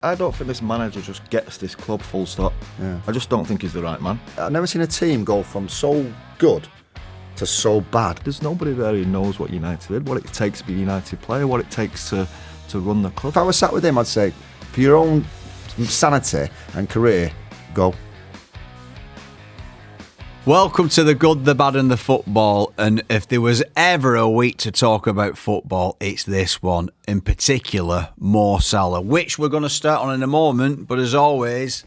I don't think this manager just gets this club full stop. Yeah. I just don't think he's the right man. I've never seen a team go from so good to so bad. There's nobody there who knows what United did, what it takes to be a United player, what it takes to run the club. If I was sat with him, I'd say, for your own sanity and career, go. Welcome to the good, the bad and the football, and if there was ever a week to talk about football, it's this one, in particular Mo Salah, which we're going to start on in a moment, but as always,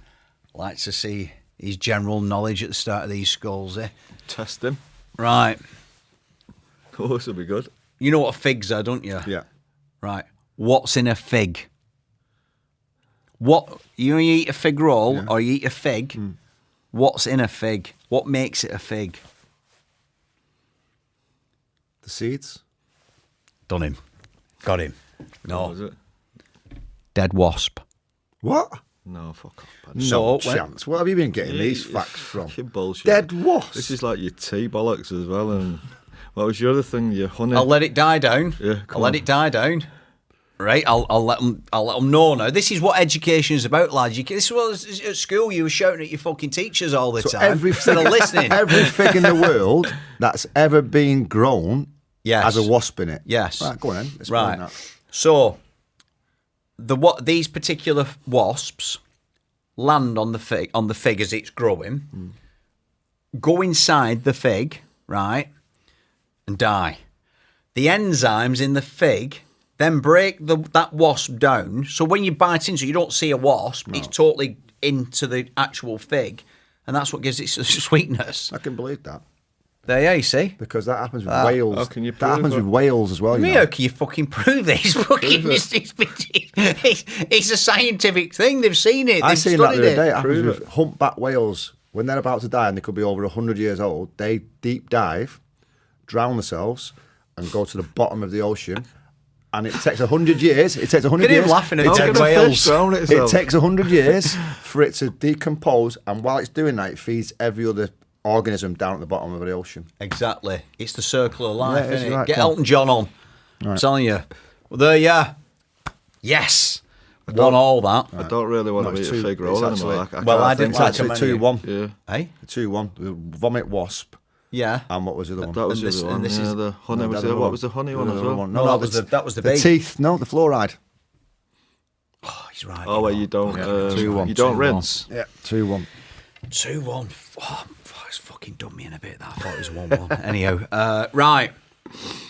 I like to see his general knowledge at the start of these Scholesy. Test him. Right. Oh, this will be good. You know what figs are, don't you? Yeah. Right. What's in a fig? What, you eat a fig roll or you eat a fig, what's in a fig? What makes it a fig? The seeds? Done him. Got him. No. What was it? Dead wasp. What? No, fuck off, Paddy. No So, chance. What have you been getting these It's facts from? fucking bullshit. Dead wasp. This is like your tea bollocks as well. And what was your other thing? Your honey. I'll let it die down. Yeah, I'll let it die down. Right, I'll let them know now. This is what education is about, lads. This is what at school you were shouting at your fucking teachers all the time instead of listening. Every fig in the world that's ever been grown Yes. has a wasp in it. Yes. Right, go on then. Explain Right. that. So these particular wasps land on the fig as it's growing, go inside the fig, right, and die. The enzymes in the fig then break that wasp down. So when you bite into it, you don't see a wasp. No. It's totally into the actual fig, and that's what gives it sweetness. I can believe that. There you see. Because that happens with whales. How can you that prove happens it? with whales as well. How can you fucking prove this? It's a scientific thing. They've seen it. I They've seen that the studied other day. It happens Prove with it. humpback whales. When they're about to die and they could be over 100 years old, they deep dive, drown themselves, and go to the bottom of the ocean. And it takes 100 years. It takes 100 Look at years. him laughing at it dead takes, whales. it takes 100 years for it to decompose. And while it's doing that, it feeds every other organism down at the bottom of the ocean. Exactly. It's the circle of life, Yeah, it is, isn't it? right, Get come on. Elton John on. I'm telling you. Well, there you are. Yes. Won all that. I don't really want No, to it's eat a two- fig roll it's anymore. actually- Well, can't I didn't think. like It's actually many. 2-1. Yeah. Eh? 2-1. The vomit wasp. Yeah. And what was the other one? That was And the this- other and one. this Yeah, is- the honey No, was the the other What one. was the honey one The as other well? one. No, that was the The big. teeth. No, the fluoride. Oh, he's right. Oh, where you don't, 2-1. you don't 2-1. rinse. Yeah. 2-1. 2-1. Oh, it's fucking done me in a bit. That I thought it was 1-1. Anyhow, right.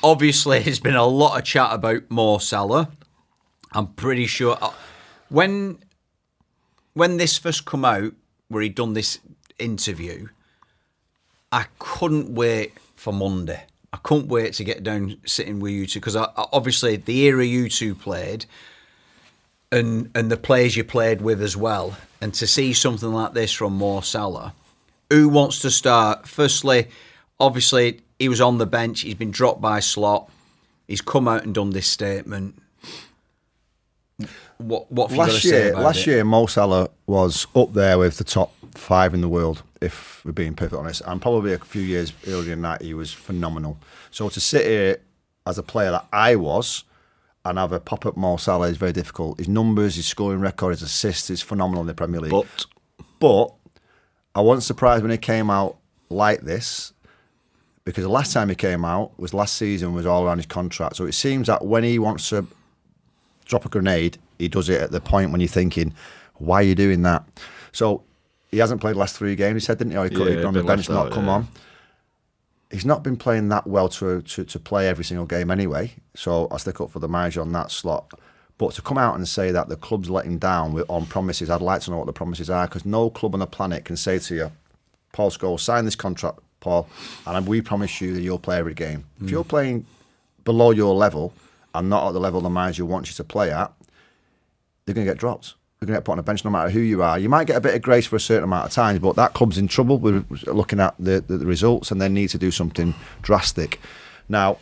Obviously, there's been a lot of chat about Mo Salah. I'm pretty sure when this first come out, where he'd done this interview, I couldn't wait for Monday. I couldn't wait to get down sitting with you two because obviously the era you two played and the players you played with as well, and to see something like this from Mo Salah. Who wants to start? Firstly, obviously he was on the bench. He's been dropped by Slot. He's come out and done this statement. What have you got to say about Last it? year, Mo Salah was up there with the top 5 in the world, if we're being perfectly honest. And probably a few years earlier than that, he was phenomenal. So to sit here as a player that I was and have a pop-up Mo Salah is very difficult. His numbers, his scoring record, his assists is phenomenal in the Premier League. But I wasn't surprised when he came out like this, because the last time he came out was last season, was all around his contract. So it seems that when he wants to drop a grenade, he does it at the point when you're thinking, why are you doing that? So he hasn't played the last 3 games. He said, didn't he? He could have on the been bench, left not out, come yeah. on. He's not been playing that well to play every single game anyway. So I stick up for the manager on that slot. But to come out and say that the club's let him down on promises, I'd like to know what the promises are, because no club on the planet can say to you, Paul Scholes, sign this contract, Paul, and we promise you that you'll play every game. If you're playing below your level and not at the level the manager wants you to play at, they're going to get dropped. They're going to get put on a bench no matter who you are. You might get a bit of grace for a certain amount of times, but that club's in trouble with looking at the results, and they need to do something drastic. Now,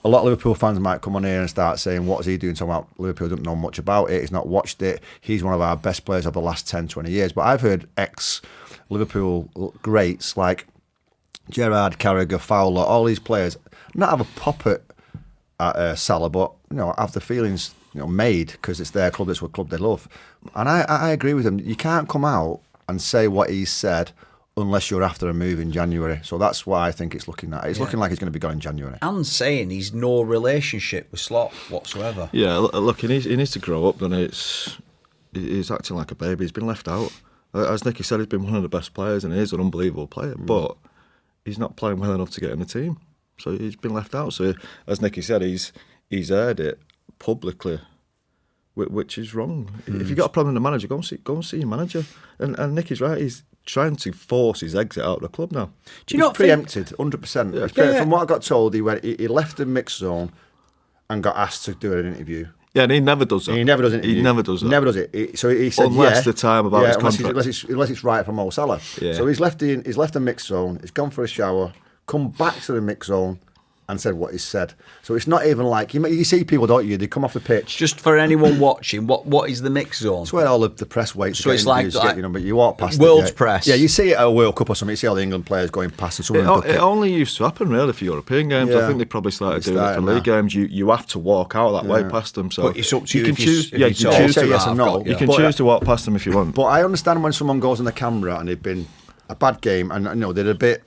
a lot of Liverpool fans might come on here and start saying, what is he doing? Talking about Liverpool doesn't know much about it. He's not watched it. He's one of our best players of the last 10, 20 years. But I've heard ex-Liverpool greats like Gerrard, Carragher, Fowler, all these players not have a pop at Salah, but have the feelings made because it's their club, it's what club they love. And I agree with him. You can't come out and say what he said unless you're after a move in January. So that's why I think it's looking at. It's looking like he's going to be gone in January. And saying he's no relationship with Slot whatsoever. Yeah, look, he needs to grow up. Then he's acting like a baby. He's been left out. As Nicky said, he's been one of the best players, and he is an unbelievable player. But he's not playing well enough to get in the team, so he's been left out. So as Nicky said, he's aired it publicly, which is wrong. If you've got a problem with the manager, go and see your manager. And Nicky's right. He's trying to force his exit out of the club now. Do you not preempted? 100%. Yeah. From what I got told, he left the mix zone and got asked to do an interview. Yeah, and he never does that. He never does it. He never does that. Never does it. So he said, unless the time about his contract. Unless it's right for Mo Salah. Yeah. So he's left the mix zone. He's gone for a shower, come back to the mix zone, and said what he said. So it's not even like you see people, don't you? They come off the pitch. Just for anyone watching, what is the mix zone? It's where all the press waits. So it's like but you walk past world's press. Yeah, you see it at a World Cup or something. You see all the England players going past. And it only used to happen really for European games. Yeah. I think they probably started doing it for league games. You have to walk out that way past them. So but it's up to you. You can choose. You can choose to yes or no. You can choose to walk past them if you want. But I understand when someone goes on the camera and they've been a bad game and they're a bit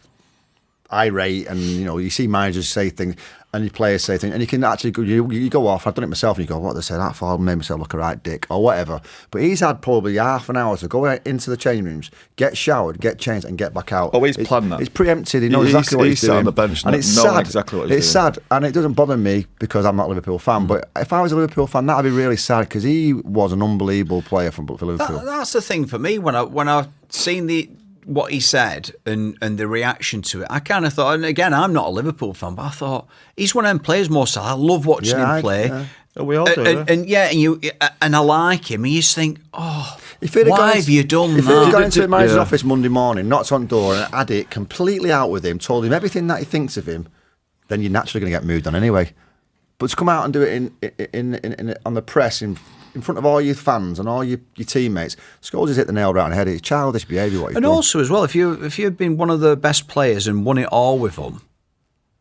irate and you see managers say things and your players say things and you can actually go, you go off. I've done it myself and you go, what they said, that fall made myself look a right dick or whatever. But he's had probably half an hour to go into the changing rooms, get showered, get changed and get back out. Oh, he's planned that. He's preempted. He knows exactly what he's doing. He's on the bench and it's sad. Exactly what he's it's sad and it doesn't bother me because I'm not a Liverpool fan. But if I was a Liverpool fan, that'd be really sad because he was an unbelievable player for Liverpool. That's the thing for me when I seen what he said and the reaction to it, I kind of thought, and again, I'm not a Liverpool fan, but I thought he's one of them players, Mo Salah. I love watching him play. We all do. And I like him. You just think, why have you done that? If he'd gone into the manager's office Monday morning, knocked on the door and had it completely out with him, told him everything that he thinks of him, then you're naturally going to get moved on anyway. But to come out and do it in on the press in front of all your fans and all your teammates, Scholes has hit the nail right on the head. It's childish behaviour what he's done. And also as well, if you've been one of the best players and won it all with them,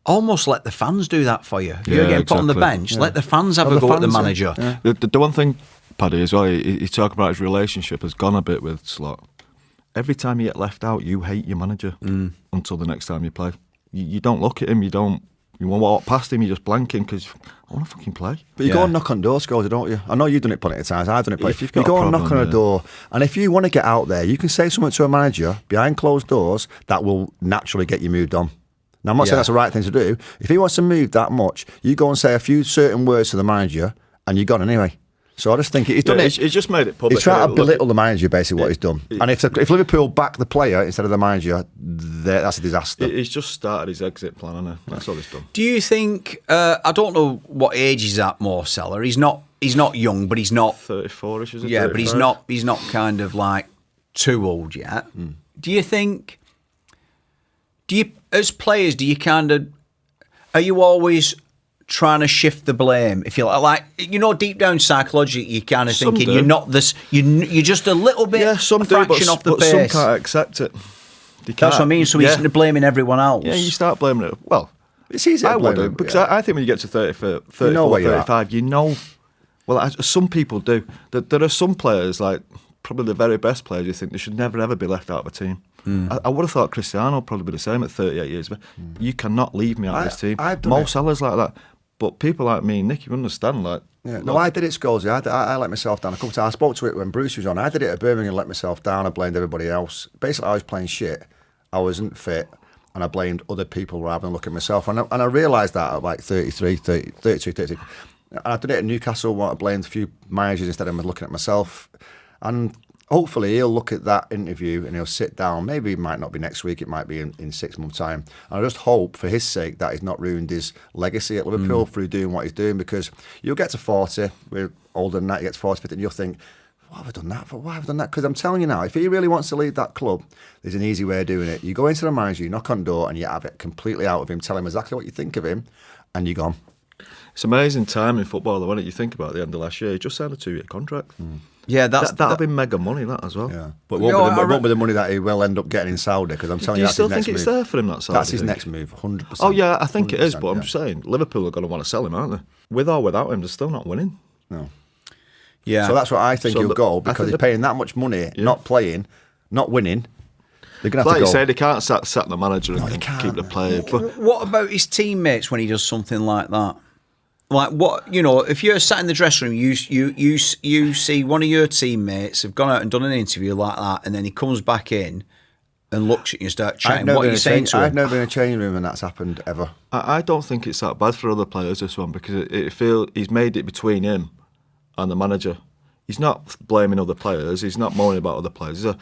almost let the fans do that for you. If you're getting put on the bench, let the fans have a go at the manager. Yeah. The one thing, Paddy, as well, he talked about his relationship has gone a bit with Slot. Every time you get left out, you hate your manager until the next time you play. You don't look at him, you want to walk past him, you just blank him because I want to fucking play. But you go and knock on doors, Scholesy, don't you? I know you've done it plenty of times, I've done it plenty. You go and knock on a door, and if you want to get out there, you can say something to a manager behind closed doors that will naturally get you moved on. Now, I'm not saying that's the right thing to do. If he wants to move that much, you go and say a few certain words to the manager, and you're gone anyway. So I just think he's done it. He's just made it public. He's trying to belittle the manager, basically, what he's done. And if Liverpool back the player instead of the manager, that's a disaster. He's just started his exit plan, hasn't he? That's all he's done. Do you think? I don't know what age he's at, Mo Salah. He's not young, but he's not 34ish, is it? Yeah, 35? But he's not kind of like too old yet. Do you think? As players, are you always trying to shift the blame? If you're like deep down psychologically, you're kind of thinking you're not this. You're just a little bit. Yeah, some do, but off the pace. Some can't accept it. That's what I mean. So he's blaming everyone else. Yeah, you start blaming it. Well, it's easy. I wouldn't because I think when you get to 34, 35, Well, some people do. There are some players, like probably the very best players, you think they should never ever be left out of a team. I would have thought Cristiano would probably be the same at 38 years. But you cannot leave me out of this team. Mo Salah's like that. But people like me and Nicky understand, like... Yeah. No, I did it, Scholesy. I let myself down a couple of times. I spoke to it when Bruce was on. I did it at Birmingham and let myself down. I blamed everybody else. Basically, I was playing shit. I wasn't fit. And I blamed other people rather than looking at myself. And I realised that at like 32, 33. And I did it at Newcastle. I blamed a few managers instead of looking at myself. And hopefully he'll look at that interview and he'll sit down. Maybe it might not be next week. It might be in 6 months' time. And I just hope for his sake that he's not ruined his legacy at Liverpool through doing what he's doing, because you'll get to 40, we're older than that, you get to 40, 50, and you'll think, why have I done that for? Why have I done that? Because I'm telling you now, if he really wants to lead that club, there's an easy way of doing it. You go into the manager, you knock on the door, and you have it completely out of him, tell him exactly what you think of him, and you're gone. It's amazing time in football, though, when you think about the end of last year. He just signed a 2-year contract. Yeah, that'll be mega money, that as well. Yeah, but it won't be the money that he will end up getting in Saudi, because I'm telling you, that's his next move. Do you still think it's there for him, that Saudi? That's his next move, 100%. Oh yeah, I think it is, but I'm just saying, Liverpool are going to want to sell him, aren't they? With or without him, they're still not winning. No. Yeah. So that's what I think he'll go, because he's paying that much money, not playing, not winning. They're going to have to go. Like you say, they can't sack the manager and keep the player. But What about his teammates when he does something like that? Like what, you know, if you're sat in the dressing room, you see one of your teammates have gone out and done an interview like that, and then he comes back in and looks at you and starts chatting. What are you saying to him? I've never been in a changing room and that's happened ever. I don't think it's that bad for other players, this one, because he's made it between him and the manager. He's not blaming other players. He's not moaning about other players. I'll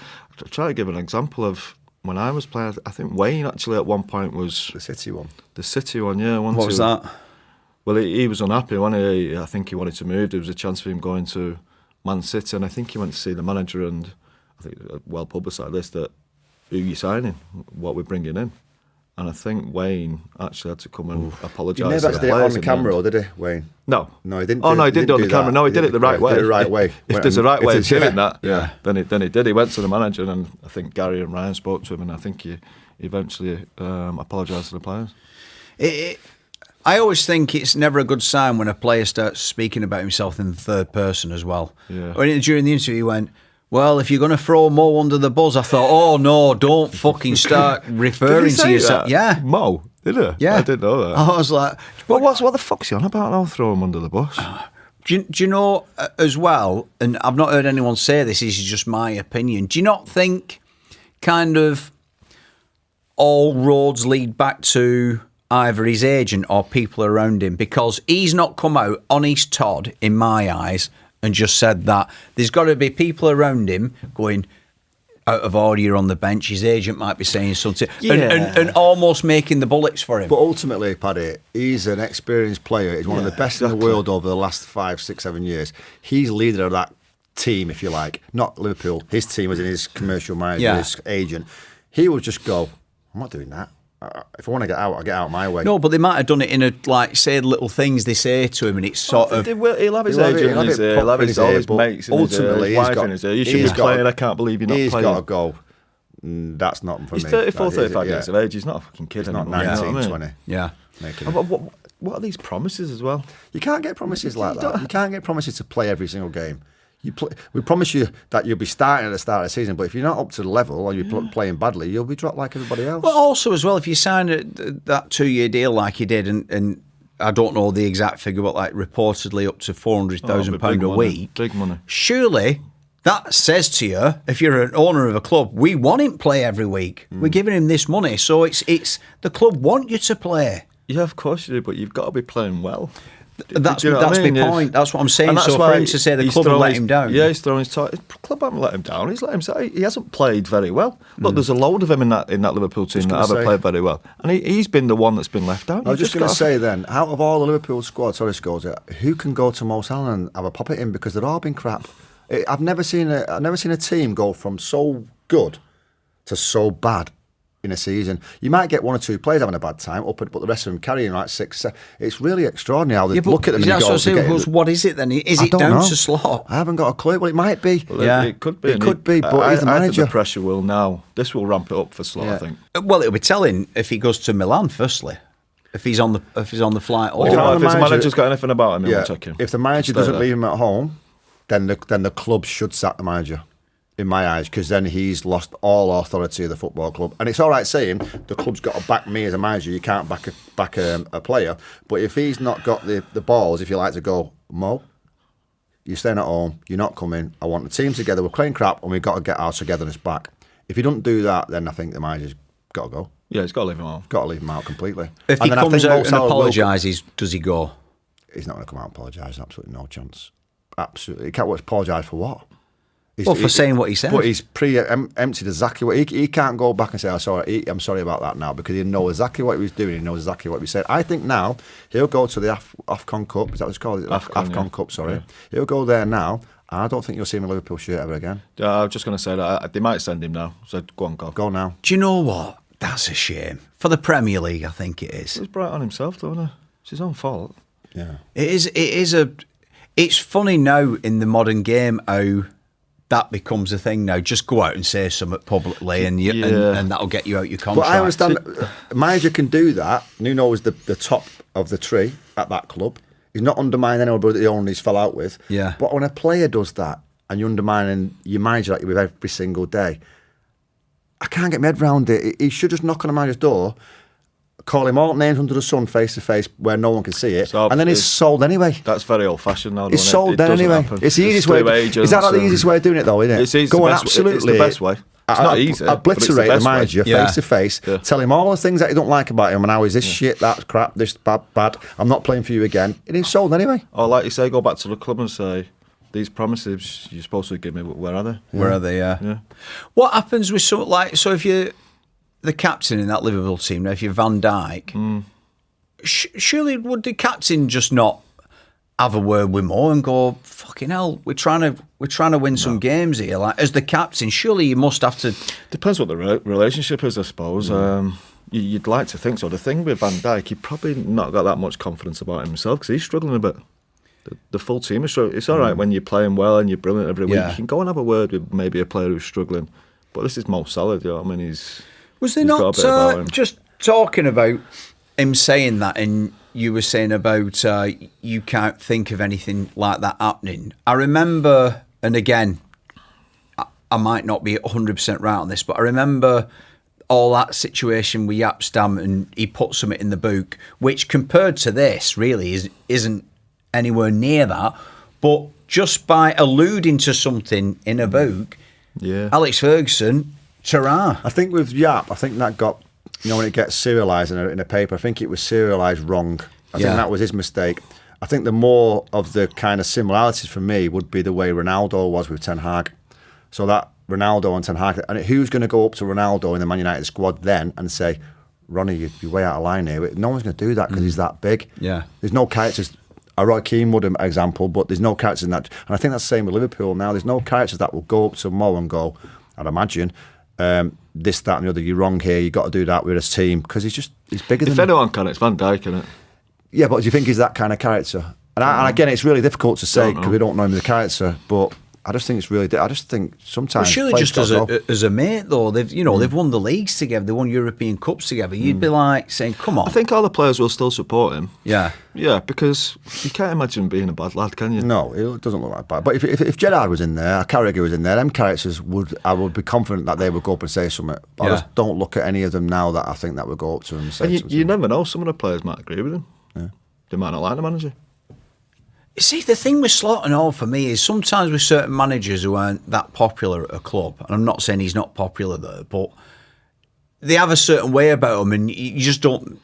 try to give an example of when I was playing. I think Wayne actually at one point was... The City one. The City one, yeah. What was that? Well, he was unhappy, wasn't he? I think he wanted to move. There was a chance for him going to Man City, and I think he went to see the manager, and I think well publicised this, that who you signing, what we're bringing in. And I think Wayne actually had to come and apologise. He never actually did it on the camera, or did he, Wayne? No. No, he didn't. He didn't do it on the camera. No, he did it the right way. Did it the right way. If there's a right way of doing that, yeah. then he did. He went to the manager, and I think Gary and Ryan spoke to him, and I think he eventually apologised to the players. I always think it's never a good sign when a player starts speaking about himself in the third person as well. Yeah. During the interview, he went, well, if you're going to throw Mo under the bus, I thought, oh no, don't fucking start referring to yourself. That? Yeah. Mo, did he? Yeah. I didn't know that. I was like, but what the fuck's he on about? I'll throw him under the bus. Do you know as well, and I've not heard anyone say this, this is just my opinion, do you not think kind of all roads lead back to either his agent or people around him? Because he's not come out on his Todd, in my eyes, and just said that. There's got to be people around him going, out of order, you're on the bench, his agent might be saying something, and almost making the bullets for him. But ultimately, Paddy, he's an experienced player. He's one of the best in the world over the last 5, 6, 7 years. He's leader of that team, if you like. Not Liverpool. His team, as in his commercial manager, his agent. He would just go, I'm not doing that. If I want to get out, I'll get out my way. No, but they might have done it in a, like, say, little things they say to him, and it's sort of... He'll have his agent in his ear, he'll have his mates in his ear, his wife in his ear. You should be playing, I can't believe you're not playing. He's got to go. That's not for me. He's 34, 35 years of age. He's not a fucking kid anymore. Not 19, 20. Yeah. What are these promises as well? You can't get promises like that. You can't get promises to play every single game. We promise you that you'll be starting at the start of the season, but if you're not up to the level or you're playing badly, you'll be dropped like everybody else. Well, also as well, if you sign that 2-year deal like he did, and I don't know the exact figure, but like reportedly up to £400,000 a week, big money. Surely that says to you, if you're an owner of a club, we want him to play every week. We're giving him this money, so it's the club want you to play. Yeah, of course you do, but you've got to be playing well. That's my point. That's what I'm saying. So for him to say the club will let him down. Yeah, he's throwing his tie. The club haven't let him down. He's let him. He hasn't played very well. Look, there's a load of him in that Liverpool team that haven't played very well, and he's been the one that's been left out. I was just going to say then, out of all the Liverpool squad, Scholesy, who can go to Mo Salah and have a pop at him, because they've all been crap. I've never seen a team go from so good to so bad in a season. You might get one or two players having a bad time, but the rest of them carrying like 6, 7. It's really extraordinary how they look at them and go, what is it then? Is it down to Slot? I haven't got a clue. Well, it might be. Well, it could be. It could be, but he's the manager. I think the pressure will now. This will ramp it up for Slot, I think. Well, it'll be telling if he goes to Milan, firstly. If he's on the flight. If the manager's got anything about him, he'll take him. If the manager doesn't leave him at home, then the club should sack the manager, in my eyes, because then he's lost all authority of the football club. And it's all right saying the club's got to back me as a manager. You can't back a player. But if he's not got the balls, if you like, to go, Mo, you're staying at home, you're not coming, I want the team together, we're playing crap, and we've got to get our togetherness back. If he doesn't do that, then I think the manager's got to go. Yeah, he's got to leave him out. Got to leave him out completely. If he comes out and apologises, does he go? He's not going to come out and apologise. Absolutely no chance. Absolutely. He can't apologise for what? For saying what he said. But he's emptied exactly what... He can't go back and say, I'm sorry about that now, because he knows exactly what he was doing. He knows exactly what he said. I think now he'll go to the AFCON Cup. Is that what it's called? AFCON Cup, sorry. Yeah. He'll go there now. I don't think you'll see him in a Liverpool shirt ever again. I was just going to say that. They might send him now. So go on, go. Go now. Do you know what? That's a shame. For the Premier League, I think it is. He's bright on himself, though, isn't it? It's his own fault. Yeah. It's funny now in the modern game how that becomes a thing now. Just go out and say something publicly and that'll get you out your contract. But I understand, manager can do that. Nuno was the top of the tree at that club. He's not undermining anybody that the owner he's fell out with. Yeah. But when a player does that and you're undermining your manager like you with every single day, I can't get my head around it. He should just knock on the manager's door, call him all names under the sun face to face where no one can see it, and then he's sold anyway. That's very old fashioned now. It's sold then anyway. Happen. It's the easiest way. Is that not the easiest way of doing it though, isn't it? It's easy. Go on, absolutely. It's the best way. It's not easy. Obliterate the manager face to face. Tell him all the things that you don't like about him and how he's this shit, that's crap, this bad. I'm not playing for you again. And he's sold anyway. Or like you say, go back to the club and say, these promises you're supposed to give me, where are they? Where are they? Yeah. What happens with so if you're the captain in that Liverpool team, now if you're Van Dijk, surely would the captain just not have a word with Mo and go, fucking hell, we're trying to win some games here. Like, as the captain, surely you must have to. Depends what the relationship is, I suppose. You'd like to think so. The thing with Van Dijk, he probably not got that much confidence about himself because he's struggling a bit. The full team is struggling. It's all right when you're playing well and you're brilliant every week. You can go and have a word with maybe a player who's struggling. But this is Mo Salah, you know what I mean? Was there not just talking about him saying that, and you were saying about you can't think of anything like that happening? I remember, and again, I might not be 100% right on this, but I remember all that situation with Yapstam and he put something in the book, which compared to this really isn't anywhere near that. But just by alluding to something in a book, Alex Ferguson, ta-ra. I think with Yap, I think that got, when it gets serialised in a paper, I think it was serialised wrong. I think that was his mistake. I think the more of the kind of similarities for me would be the way Ronaldo was with Ten Hag. So that Ronaldo and Ten Hag, and who's going to go up to Ronaldo in the Man United squad then and say, Ronnie, you're way out of line here. No one's going to do that because he's that big. Yeah. There's no characters. Roy Keane would have example, but there's no characters in that. And I think that's the same with Liverpool now. There's no characters that will go up to Mo and go, I'd imagine, this, that and the other, you're wrong here, you've got to do that with his team, because he's bigger than him. If anyone can, it's Van Dijk, isn't it? Yeah, but do you think he's that kind of character? And again, it's really difficult to say because we don't know him as a character, but I just think it's really. I just think sometimes. Well, surely just as a mate though, they've won the leagues together, they won European Cups together. You'd be like saying, "Come on." I think all the players will still support him. Yeah, because you can't imagine being a bad lad, can you? No, it doesn't look like bad. But if Gerrard was in there, Carragher was in there, them characters I would be confident that they would go up and say something. I just don't look at any of them now that I think that would go up to him and say something. You never know. Some of the players might agree with him. Yeah. They might not like the manager. See, the thing with Slot and all for me is sometimes with certain managers who aren't that popular at a club, and I'm not saying he's not popular there, but they have a certain way about them, and you just don't.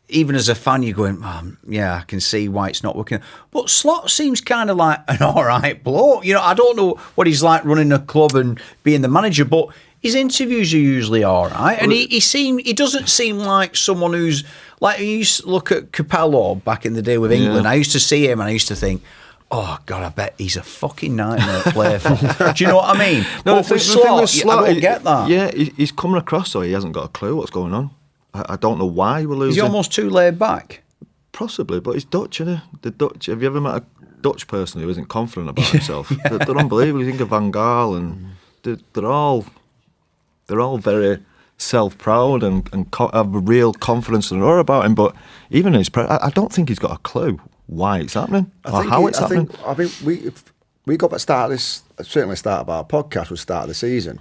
Even as a fan, you're going, I can see why it's not working. But Slot seems kind of like an all right bloke. I don't know what he's like running a club and being the manager, but his interviews are usually all right, and he doesn't seem like someone who's like. You used to look at Capello back in the day with England. I used to see him and I used to think, oh God, I bet he's a fucking nightmare to play for. Do you know what I mean? No, but with Slot, I don't get that. Yeah, he's coming across so he hasn't got a clue what's going on. I don't know why we're losing. Is he almost too laid back? Possibly, but he's Dutch, isn't he? The Dutch. Have you ever met a Dutch person who isn't confident about himself? They're unbelievable. You think of Van Gaal, and they're all very self-proud and have a real confidence and awe about him. But even his, I don't think he's got a clue why it's happening or how it's happening. I think we got at certainly start of our podcast was start of the season.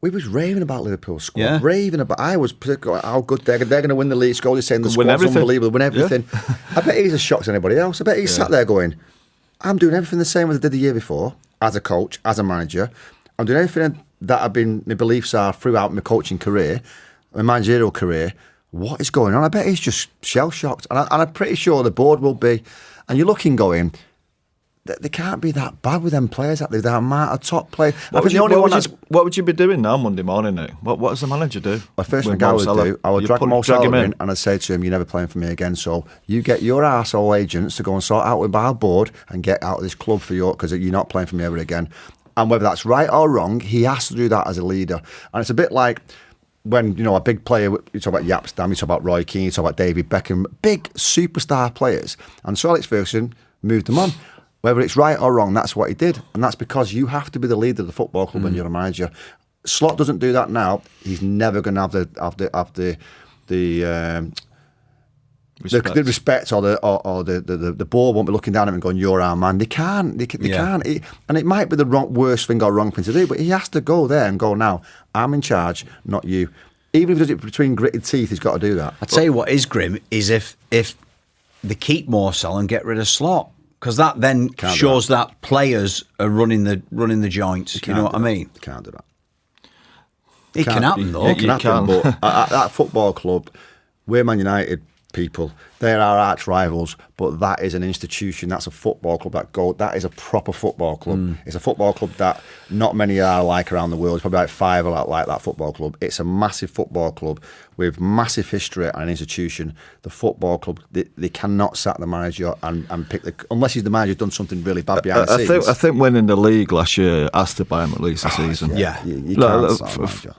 We was raving about Liverpool's squad, raving about. I was how good they're going to win the league. Scholesy saying the squad's unbelievable, win everything. Yeah. I bet he's as shocked as anybody else. I bet he's sat there going, "I'm doing everything the same as I did the year before, as a coach, as a manager. I'm doing everything that I've been. My beliefs are throughout my coaching career, my managerial career. What is going on? I bet he's just shell shocked, and I'm pretty sure the board will be. And you're looking, going, they can't be that bad with them players. That they're a top player. What would you be doing now Monday morning, Nick? What does the manager do? The first thing I would do, I would drag Mo Salah in and I'd say to him, "You're never playing for me again. So you get your arsehole agents to go and sort out with our board and get out of this club because you're not playing for me ever again." And whether that's right or wrong, he has to do that as a leader. And it's a bit like when, a big player, you talk about Yapstam, you talk about Roy Keane, you talk about David Beckham, big superstar players. And so Alex Ferguson moved them on. Whether it's right or wrong, that's what he did. And that's because you have to be the leader of the football club when you're a manager. Slot doesn't do that now. He's never going to have the The respect or the ball won't be looking down at him and going, "You're our man." They can't. They can't. And it might be the worst thing or wrong thing to do, but he has to go there and go, "Now I'm in charge, not you." Even if he does it between gritted teeth, he's got to do that. I'd tell you what is grim is if they keep Mo Salah and get rid of Slot, because that then shows that players are running the joints. You know what I mean? You can't do that. It can happen though. It can happen, but at that football club, we're Man United people. They're our arch rivals, but that is an institution. That's a football club. That is a proper football club. It's a football club that not many are like around the world. It's probably like 5 are like that football club. It's a massive football club with massive history and an institution. The football club, they cannot sack the manager and pick unless he's the manager done something really bad behind the scenes. I think winning the league last year has to buy him at least a season. Yeah. You can't sack the manager.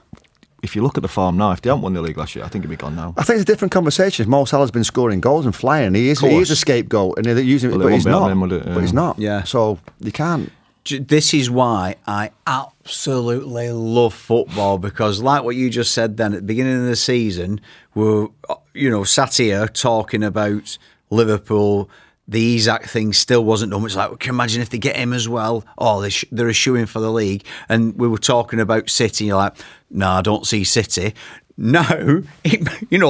If you look at the form now, if they haven't won the league last year, I think he'd be gone now. I think it's a different conversation. Mo Salah's been scoring goals and flying. He is a scapegoat, and they're using it, but he's not. But he's not. Yeah. So you can't. This is why I absolutely love football, because like what you just said then at the beginning of the season, we're sat here talking about Liverpool. The Isaac thing still wasn't done. It's like, can you imagine if they get him as well? Oh, they're a shoo-in for the league. And we were talking about City. You're like, no, I don't see City. No,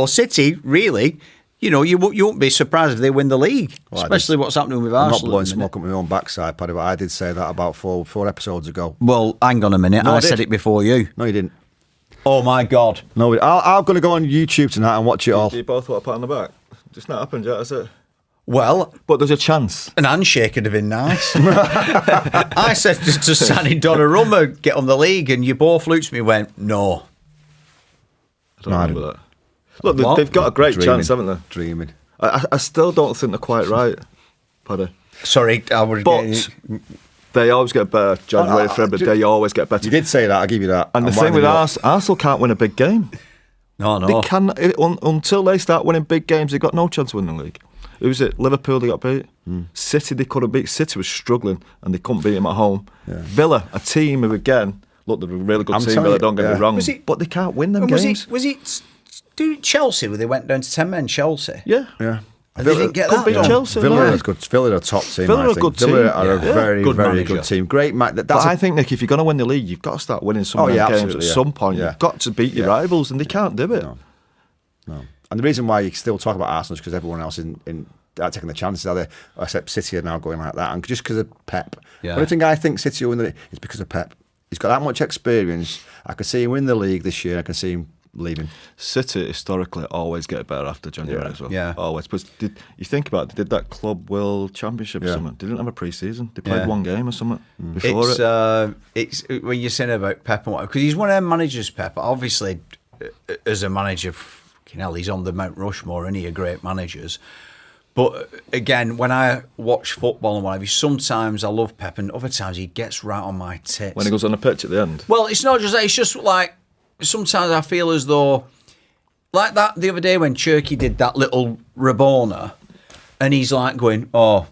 City, really, you won't be surprised if they win the league, especially what's happening with Arsenal. I'm not blowing smoke up my own backside, Paddy, but I did say that about four episodes ago. Well, hang on a minute. No, I said it before you. No, you didn't. Oh, my God. No, I'm going to go on YouTube tonight and watch it all. Do you both want to pat on the back? It's not happened yet, has it? Well, but there's a chance. An handshake would have been nice. I said to Sani Donnarumma, get on the league, and you both looked at me and went, no. I don't remember that. Look, they've got a great chance, haven't they? Dreaming. I still don't think they're quite right, Paddy. Sorry, I would. But they always get better. January, February, they always get better. You did say that. I'll give you that. And the thing with Arsenal can't win a big game. No. They can until they start winning big games. They've got no chance of winning the league. Who was it? Liverpool, they got beat. City, they couldn't beat. City was struggling and they couldn't beat them at home. Yeah. Villa, a team who, again, look, they're a really good team, Villa, don't get me wrong. But they can't win them games. Was it Chelsea where they went down to 10 men, Chelsea? Yeah. And they didn't get that. Chelsea. Villa are good. Villa are a top team. Villa are a good team. Villa are a very, very good team. Great match. But I think, Nick, if you're going to win the league, you've got to start winning some games at some point. You've got to beat your rivals, and they can't do it. No. And the reason why you still talk about Arsenal is because everyone else in taking the chances, are they? Except City are now going like that, and just because of Pep. The only thing I think City will win the league is because of Pep. He's got that much experience. I can see him win the league this year. I can see him leaving. City historically always get better after January as well. Yeah, always. But you think about it, they did that Club World Championship or something. They didn't have a pre-season. They played one game or something before It's when you're saying about Pep and what, because he's one of them managers, Pep. Obviously, as a manager, he's on the Mount Rushmore, and he a great managers. But again, when I watch football and whatever, sometimes I love Pep, and other times he gets right on my tits. When he goes on the pitch at the end? Well, it's not just that. It's just like, sometimes I feel as though, like that the other day when Cherky did that little Rabona, and he's like going, I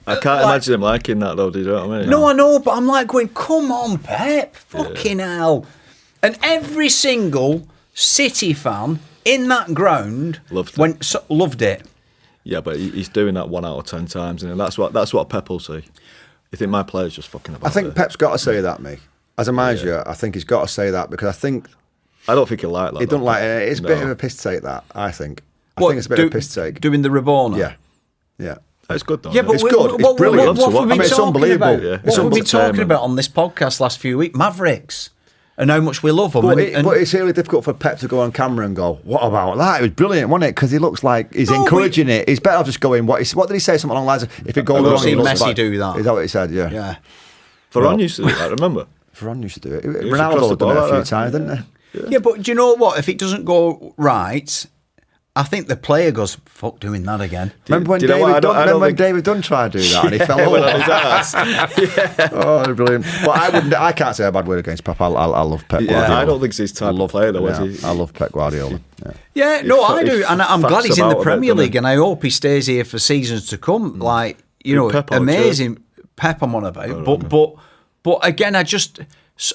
can't imagine him liking that though, do you know what I mean? No, I know, but I'm like going, come on, Pep, fucking hell. And every single City fan in that ground loved it. Yeah, but he's doing that 1 out of 10 times, and that's what Pep will say. You think my player's just fucking about? I think Pep's got to say that, mate. As a manager, I think he's got to say that, because I don't think he'll like that. He don't like it. It's a bit of a piss take, that, I think. I think it's a bit of a piss take. Doing the Rabona? Yeah. It's good though. Yeah, but it's good. It's brilliant. It's unbelievable. What have we been talking about on this podcast last few weeks? Mavericks. And how much we love them. But it's really difficult for Pep to go on camera and go, what about that? It was brilliant, wasn't it? Because he looks like he's encouraging it. He's better off just going, what did he say? Something along the lines of, if it goes wrong, he looks Messi do that. Is that what he said? Yeah. Varane used to do that, remember? Varane used to do it. Ronaldo done it a few times, didn't he? Yeah, but do you know what? If it doesn't go right, I think the player goes, fuck doing that again. Remember when David Dunn tried to do that and he fell over on his ass? Oh, brilliant. But I can't say a bad word against Pep. I love Pep Guardiola. I don't think he's his type of player though, is he? I love Pep Guardiola. I do. And I'm glad he's in the Premier League, and I hope he stays here for seasons to come. Like, amazing Pep I'm on about. But again,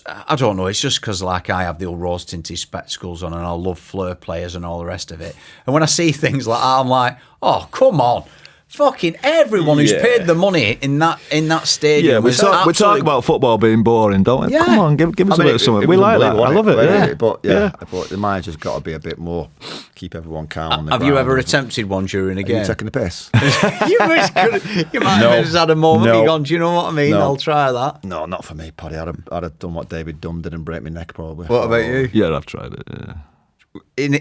I don't know. It's just because like I have the old rose tinted spectacles on, and I love Fleur players and all the rest of it. And when I see things like that, I'm like, oh, come on. Fucking everyone who's paid the money in that stadium. Yeah, we talk about football being boring, don't we? Yeah. Come on, give us a bit of something. We like that. I love it. Yeah. But the manager's got to be a bit more, keep everyone calm on the Have ground. you ever attempted one during a Are game? you taking the piss? you might have just had a moment. No. You've gone, do you know what I mean? No. I'll try that. No, not for me, Paddy. I'd have done what David Dunn did and break my neck probably. What about you? Yeah, I've tried it. Yeah.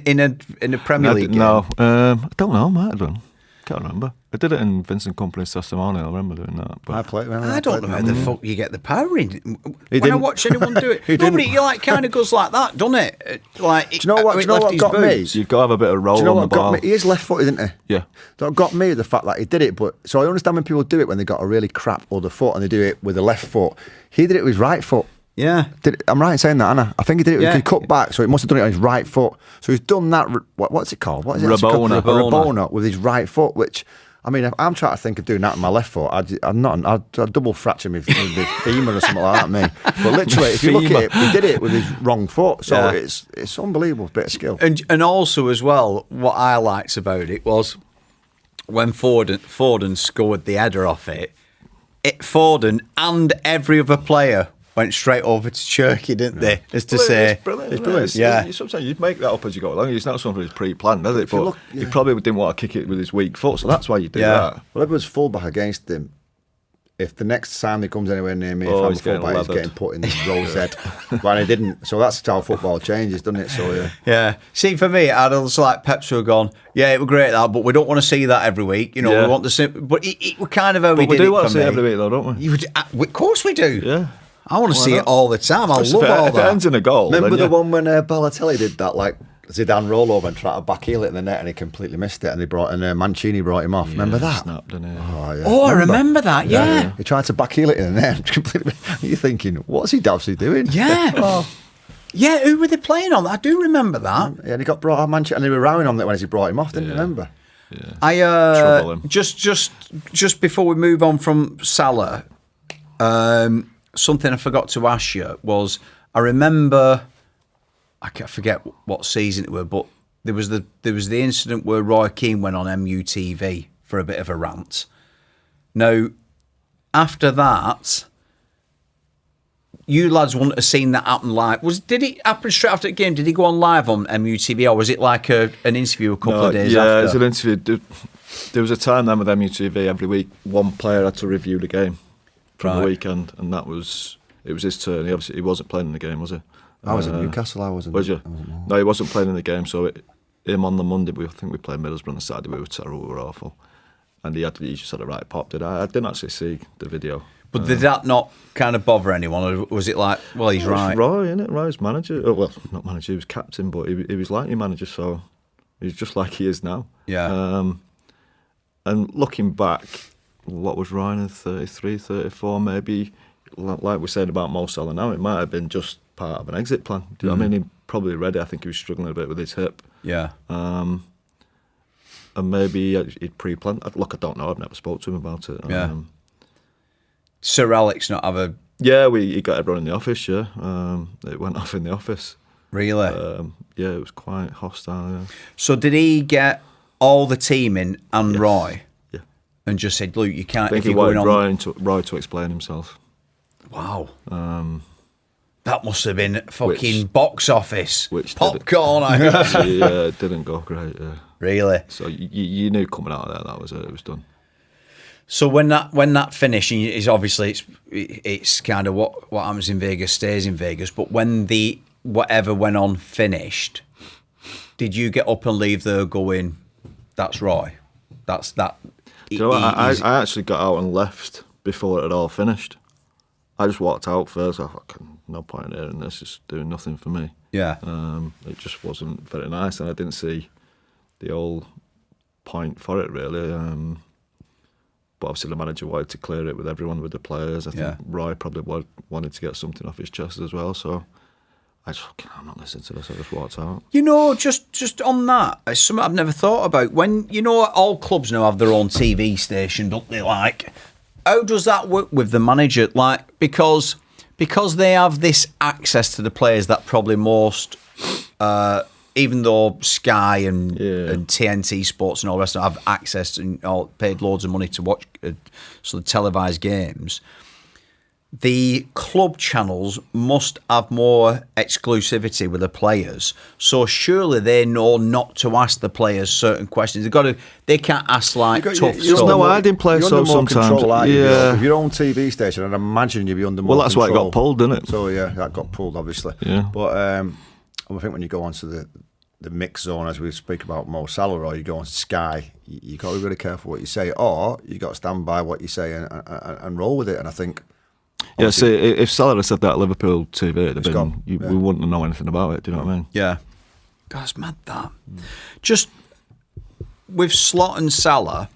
In a Premier League game? No, I don't know. I might have done. Can't remember. I did it in Vincent Company's testimonial. I remember doing that. But I don't know how the fuck you get the power in. When I watch anyone do it, nobody kind of goes like that, doesn't it? Like, do you know what got me? You've got to have a bit of roll Do you know on what the ball. got me? He is left-footed, isn't he? Yeah. That got me the fact that he did it, but so I understand when people do it when they got a really crap other foot and they do it with the left foot. He did it with his right foot. Yeah. I'm right in saying that, Anna. I think he did it with Yeah. he cut back, so he must have done it on his right foot. So he's done that. What's it called? What is it? Rabona. A Rabona with his right foot, which. I mean, if I'm trying to think of doing that with my left foot, I'd double fracture my femur or something like that, me. But literally, if you look at it, he did it with his wrong foot. So it's unbelievable bit of skill. And also as well, what I liked about it was when Foden scored the header off it, Foden and every other player went straight over to Cherky, didn't they? As to say, it's brilliant. It's brilliant. Yeah. Sometimes you make that up as you go along. It's not something that's pre-planned, is it? If you But look- he probably didn't want to kick it with his weak foot, so that's why you do that. Well, everyone's fullback against him. If the next time he comes anywhere near me, Oh, if I'm a he's getting fullback, he's leathered. getting put in the rose head. But he didn't. So that's how football changes, doesn't it? So yeah. Yeah. See, for me, I'd also like Peps who have gone, yeah, it was great that, but we don't want to see that every week. You know, Yeah. we want to see, but it was kind of how But he we did do it want for to see me. it every week, though, don't we? Of course we do. Yeah. I want to Why see not? it all the time. I love If all it that. ends in a goal, Remember then the yeah. one when Balotelli did that, like Zidane rollover and tried to backheel it in the net and he completely missed it and Mancini brought him off. Remember that? Snapped, didn't he? Oh, yeah. Oh, I remember that, yeah. He tried to backheel it in the net. Completely. You're thinking, what's he actually doing? Yeah. Oh. Yeah, who were they playing on? I do remember that. Yeah, and he got brought off Manchester and they were rowing on it when he brought him off, didn't you remember? I Trouble him. just before we move on from Salah, something I forgot to ask you was I remember I can't forget what season it was, but there was the incident where Roy Keane went on MUTV for a bit of a rant. Now, after that, you lads wouldn't have seen that happen live. Did it happen straight after the game? Did he go on live on MUTV, or was it like an interview a couple of days yeah, after? it was an interview. There was a time then with MUTV every week, one player had to review the game from the weekend, and it was his turn. He wasn't playing in the game, was he? I was in Newcastle. I wasn't. Was you? No, he wasn't playing in the game. So him on the Monday, I think we played Middlesbrough on the Saturday. We were terrible. We were awful, and he just had a right pop. Did I? I didn't actually see the video. But did that not kind of bother anyone, or was it like, well, he's right? Roy, innit? Roy's manager. Oh, well, not manager. He was captain, but he was like your manager, so he's just like he is now. Yeah. And looking back, what was Ryan in 33, 34, maybe, like we're saying about Mo Salah now, it might have been just part of an exit plan. Do you know what I mean? He probably read it. I think he was struggling a bit with his hip. Yeah. And maybe he'd pre-planned. Look, I don't know. I've never spoke to him about it. Yeah. Sir Alex not have a... Yeah, he got everyone in the office, yeah. It went off in the office. Really? Yeah, it was quite hostile, yeah. So did he get all the team in and Yes. Roy? Yeah. And just said, look, you can't... I think if he you're going wanted on... Roy to explain himself. Wow. That must have been fucking box office. Which popcorn, I guess. Yeah, it didn't go great, yeah. Really? So you knew coming out of there that was it. It was done. So when that finished, and is obviously it's kind of what happens in Vegas stays in Vegas. But when the whatever went on finished, did you get up and leave there going, "That's Roy, that's that"? Do you know what? I actually got out and left before it had all finished. I just walked out first. I thought, no point in hearing this. It's doing nothing for me. Yeah. It just wasn't very nice, and I didn't see the whole point for it really. But obviously the manager wanted to clear it with everyone, with the players. I think Roy probably wanted to get something off his chest as well. So I just, I'm not listening to this. I just walked out. You know, just on that, it's something I've never thought about. When, you know, all clubs now have their own TV station, don't they? Like, how does that work with the manager? Like, because because they have this access to the players that probably most, even though Sky and TNT Sports and all the rest of them have access and paid loads of money to watch sort of televised games, the club channels must have more exclusivity with the players. So surely they know not to ask the players certain questions. They can't ask tough stuff. There's no hiding place. You're under more sometimes. control, aren't you? Yeah. If your own TV station, I'd imagine you'd be under more control. Well, that's why it got pulled, didn't it? So yeah, that got pulled, obviously. Yeah. But I think when you go onto the mix zone, as we speak about Mo Salah, or you go on Sky, you got to be really careful what you say, or you got to stand by what you say and roll with it. And I think. Yeah, see, if Salah had said that at Liverpool TV, we wouldn't know anything about it. Do you know what I mean? Yeah. God, it's mad that. Just with Slot and Salah,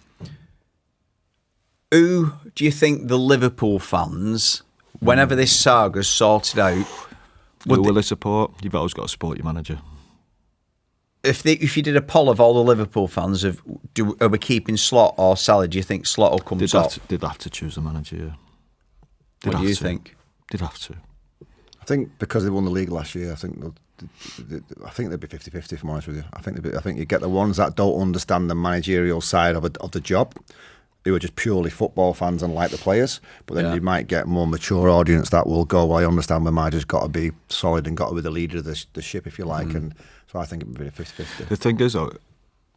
who do you think the Liverpool fans, whenever this saga's sorted out, who will they support? You've always got to support your manager. If you did a poll of all the Liverpool fans are we keeping Slot or Salah, do you think Slot will come top? They'd have to choose a manager, yeah. What do you think? They'd have to. I think because they won the league last year, I think they'd be 50-50, if I'm honest with you. I think you get the ones that don't understand the managerial side of the job, who are just purely football fans and like the players. But then you might get more mature audience that will go, well, I understand the manager's got to be solid and got to be the leader of the ship, if you like. And so I think it would be 50-50. The thing is, though,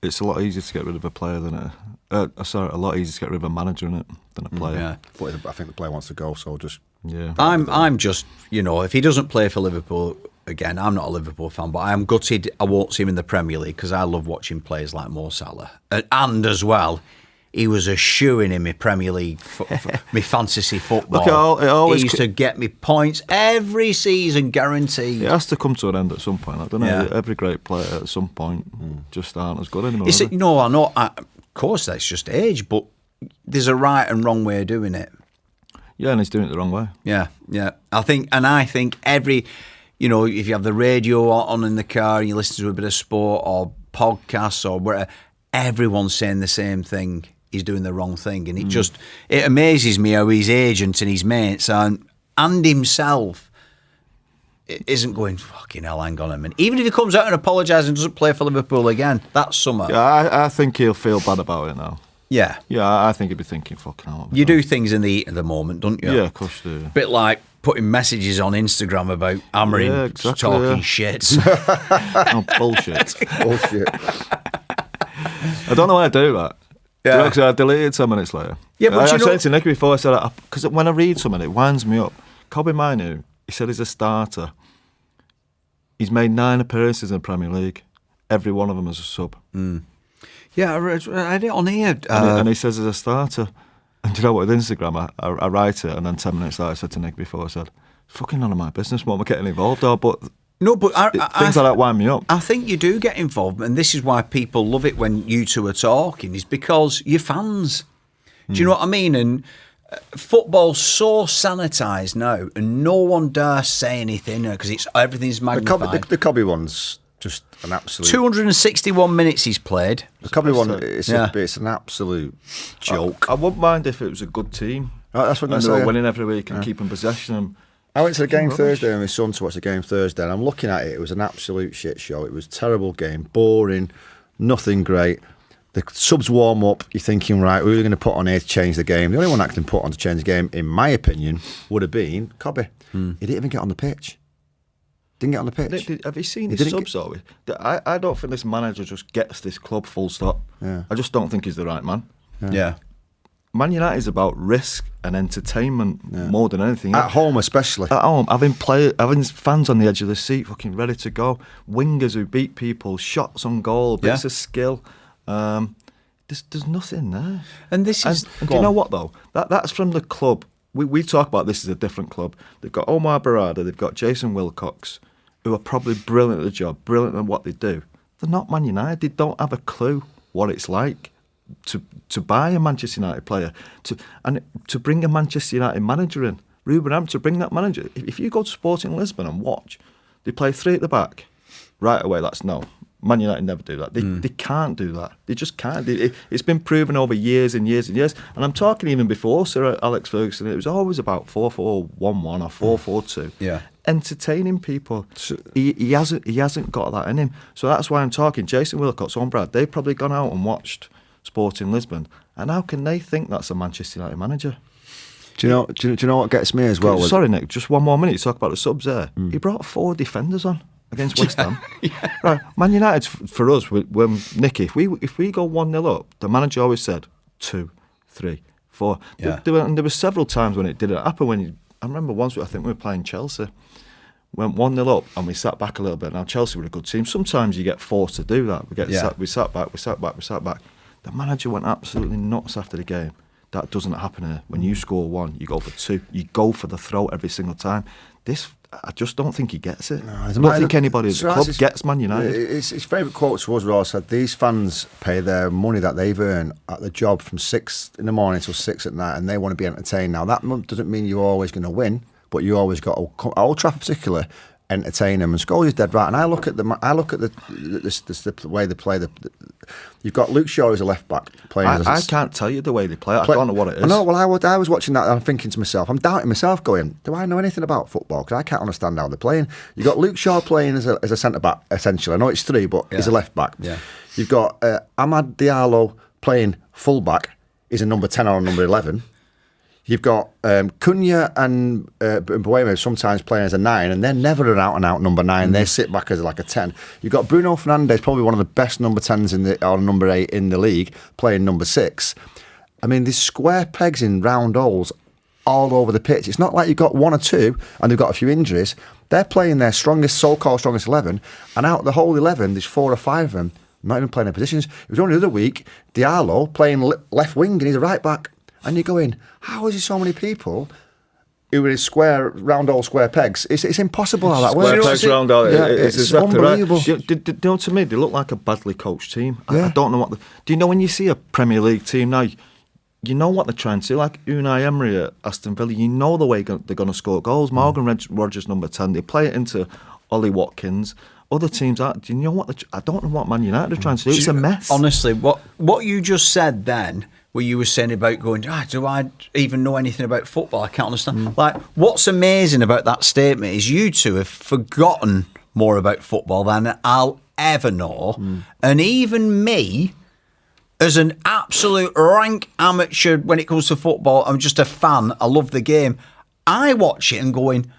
it's a lot easier to get rid of a player than a lot easier to get rid of a manager in it than a player. Yeah. But I think the player wants to go, so just I'm just, if he doesn't play for Liverpool again, I'm not a Liverpool fan, but I am gutted I won't see him in the Premier League because I love watching players like Mo Salah, and as well, he was a shoo-in in my Premier League, my fantasy football. Look, he used to get me points every season, guaranteed. It has to come to an end at some point. I don't know. Every great player at some point just aren't as good anymore. I know. Of course, that's just age, but there's a right and wrong way of doing it. Yeah, and he's doing it the wrong way. Yeah. I think every, if you have the radio on in the car and you listen to a bit of sport or podcasts or whatever, everyone's saying the same thing. He's doing the wrong thing, and it amazes me how his agent and his mates and himself isn't going, fucking hell, hang on a minute. Even if he comes out and apologises and doesn't play for Liverpool again, that's summer. Yeah, I think he'll feel bad about it now. Yeah. Yeah, I think he'll be thinking, fucking hell. You do things in the heat of the moment, don't you? Yeah, of course you do. Bit like putting messages on Instagram about Amorim talking shit. Oh, bullshit. bullshit. I don't know why I do that. Yeah. Because I deleted 10 minutes later. Yeah, but I said to Nicky before, I said, because when I read something, it winds me up. Kobbie Mainoo, he said he's a starter. He's made 9 appearances in the Premier League. Every one of them as a sub. Yeah, I read it on here. And he says he's a starter. And do you know what, with Instagram, I write it, and then 10 minutes later I said to Nick before, I said, fucking none of my business what am I getting involved or, but... No, but things like that wind me up. I think you do get involved, and this is why people love it when you two are talking, is because you're fans. Do you know what I mean? And football's so sanitised now, and no one dares say anything because everything's magnified. The Kobbie one's just an absolute... 261 minutes he's played. The Kobbie one, it's an absolute joke. I wouldn't mind if it was a good team. That's what I'm saying. saying. Winning every week and keeping possession. And I went to the game Thursday with my son to watch the game Thursday, and I'm looking at it. It was an absolute shit show. It was a terrible game, boring, nothing great. The subs warm up. You're thinking, right, who are we going to put on here to change the game? The only one that can put on to change the game, in my opinion, would have been Kobbie. He didn't even get on the pitch. Didn't get on the pitch. Have you seen his subs though? I don't think this manager just gets this club full stop. Yeah. I just don't think he's the right man. Yeah. Man United is about risk and entertainment more than anything. At home, especially. At home, having fans on the edge of the seat, fucking ready to go. Wingers who beat people, shots on goal, bits of skill. There's nothing there. And this is... And do you know what, though? That's from the club. We talk about this as a different club. They've got Omar Berrada, they've got Jason Wilcox, who are probably brilliant at the job, brilliant at what they do. They're not Man United. They don't have a clue what it's like to buy a Manchester United player, to bring a Manchester United manager in. Ruben Am, to bring that manager. If you go to Sporting Lisbon and watch, they play 3 at the back. Right away, that's no. Man United never do that. They can't do that. They just can't. It's been proven over years and years and years. And I'm talking even before Sir Alex Ferguson, it was always about 4-4-1-1 or 4-4-2. Yeah. Entertaining people. He hasn't got that in him. So that's why I'm talking. Jason Wilcox, Omar, Brad, they've probably gone out and watched Sporting Lisbon. And how can they think that's a Manchester United manager? Do you know what gets me as well? Sorry, Nick, just one more minute. You talk about the subs there. He brought 4 defenders on against West Ham. Right, Man United, for us, when Nicky, if we go 1-0 up, the manager always said 2, 3, 4. Yeah. There were several times when it didn't happen. I remember once, I think we were playing Chelsea, went 1-0 up and we sat back a little bit. Now Chelsea were a good team. Sometimes you get forced to do that. We sat back. The manager went absolutely nuts after the game. That doesn't happen here. When you score 1, you go for 2. You go for the throw every single time. I just don't think he gets it. I don't think anybody at the club gets Man United. His favourite quote to us was said, these fans pay their money that they've earned at the job from 6 in the morning till 6 at night, and they want to be entertained. Now, that doesn't mean you're always going to win, but you always got to, Old Trafford particularly, entertain them. And Scholes is dead right. And I look at the way they play. You've got Luke Shaw as a left back playing. I can't tell you the way they play. I don't know what it is. No, well, I was watching that and I'm thinking to myself, I'm doubting myself, going, do I know anything about football? Because I can't understand how they're playing. You've got Luke Shaw playing as a centre back, essentially. I know it's 3, but he's a left back. Yeah. You've got Amad Diallo playing full back. He's a number 10 or a number 11. You've got Cunha and Mbuemo sometimes playing as a 9, and they're never an out-and-out number 9. They sit back as like a 10. You've got Bruno Fernandes, probably one of the best number 10s or number 8 in the league, playing number 6. I mean, there's square pegs in round holes all over the pitch. It's not like you've got 1 or 2 and they've got a few injuries. They're playing their so-called strongest 11, and out of the whole 11, there's 4 or 5 of them not even playing their positions. It was only the other week, Diallo playing left wing, and he's a right back. And you're going, how is there so many people who are round hole square pegs? It's impossible how that works. Square pegs, round hole. It's exactly unbelievable. Right. Do you know, to me, they look like a badly coached team. I don't know what. Do you know when you see a Premier League team now? You know what they're trying to do. Like Unai Emery at Aston Villa, you know the way they're going to score goals. Morgan Rogers, number 10, they play it into Ollie Watkins. Other teams aren't. Do you know what? I don't know what Man United are trying to do. It's a mess. Honestly, what you just said then, where you were saying about going, do I even know anything about football? I can't understand. Like, what's amazing about that statement is you two have forgotten more about football than I'll ever know. And even me, as an absolute rank amateur when it comes to football, I'm just a fan. I love the game. I watch it and going,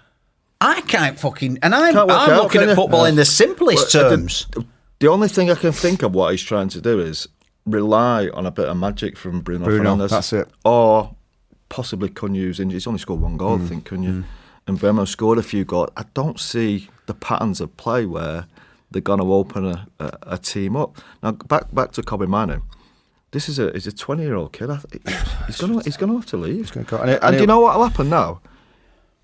I can't fucking... And I'm looking at football in the simplest terms. The only thing I can think of what he's trying to do is rely on a bit of magic from Bruno Fernandes. That's it. Or possibly Cunha's injury. He's only scored 1 goal, I think, Cunha. And Bemo scored a few goals. I don't see the patterns of play where they're going to open a team up. Now, back to Kobbie Mainoo. This is a 20-year-old kid. He's going to have to leave. And do you know what will happen now?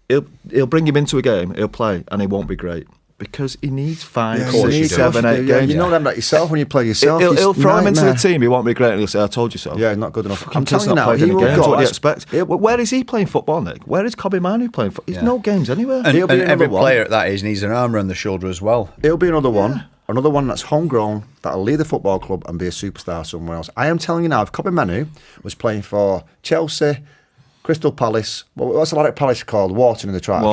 He'll bring him into a game, he'll play, and he won't be great. Because he needs 5, 6, 7, 8 games. You know that about yourself when you play yourself. He'll throw him into the team, he won't be great, and he'll say, I told you so. Yeah, not good enough. I'm telling you now, he will go. What do you expect? Where is he playing football, Nick? Where is Kobbie Mainoo playing football? He's no games anywhere. And every player at that age needs an arm around the shoulder as well. He'll be another one. Another one that's homegrown, that'll leave the football club and be a superstar somewhere else. I am telling you now, if Kobbie Mainoo was playing for Chelsea, Crystal Palace, what's the like Palace called? Wharton in the track.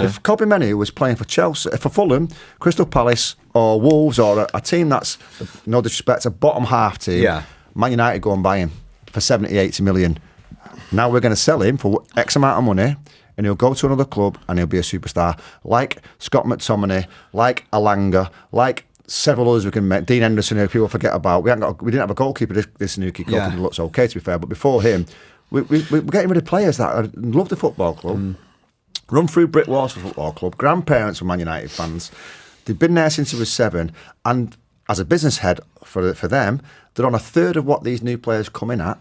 If Kobbie Mainoo was playing for Chelsea, for Fulham, Crystal Palace, or Wolves, or a team that's, no disrespect, a bottom half team, Man United go and buy him for 70, 80 million. Now we're going to sell him for X amount of money, and he'll go to another club and he'll be a superstar. Like Scott McTominay, like Alanga, like several others we can make. Dean Henderson, who people forget about. We didn't have a goalkeeper this Nuki goalkeeper looks okay, to be fair, but before him, we're getting rid of players that love the football club, run through brick walls for football club, grandparents were Man United fans. They've been there since he was 7, and as a business head for them, they're on a third of what these new players come in at,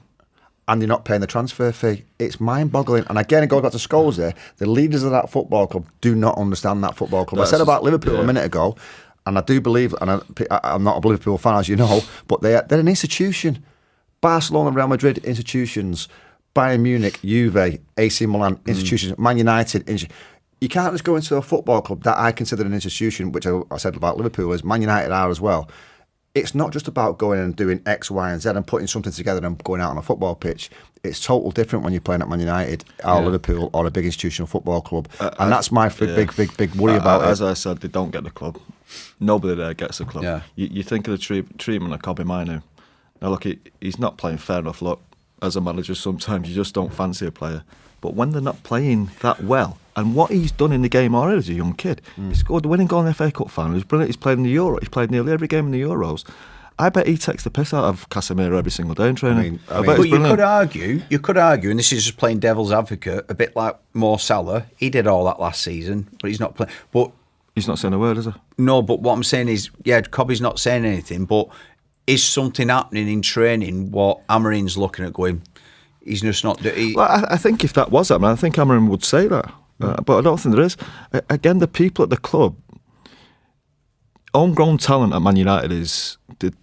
and they're not paying the transfer fee. It's mind-boggling. And again, it goes back to Scholes there. The leaders of that football club do not understand that football club. I said about Liverpool a minute ago, and I do believe, and I'm not a Liverpool fan, as you know, but they're an institution. Barcelona, Real Madrid, institutions. Bayern Munich, Juve, AC Milan, institutions. Man United, you can't just go into a football club that I consider an institution, which I said about Liverpool, as Man United are as well. it's not just about going and doing X, Y, and Z and putting something together and going out on a football pitch. It's total different when you're playing at Man United or Liverpool or a big institutional football club. And that's my big worry about it. As I said, they don't get the club. Nobody there gets the club. Yeah. You think of the treatment of Kobbie Mainoo. Now, look, he's not playing fair enough. Look, as a manager, sometimes you just don't fancy a player. But when they're not playing that well, and what he's done in the game already as a young kid, he scored the winning goal in the FA Cup final. He's brilliant. He's played in the Euro. He's played nearly every game in the Euros. I bet he takes the piss out of Casemiro every single day in training. I mean, but you could argue, and this is just playing devil's advocate, a bit like Mo Salah. He did all that last season, but he's not playing. But he's not saying a word, is he? No, but what I'm saying is, Kobbie's not saying anything, but is something happening in training what Amorim's looking at going, he's just not... Well, I think if that was happening, I think Amorim would say that. But I don't think there is. Again, the people at the club, homegrown talent at Man United is...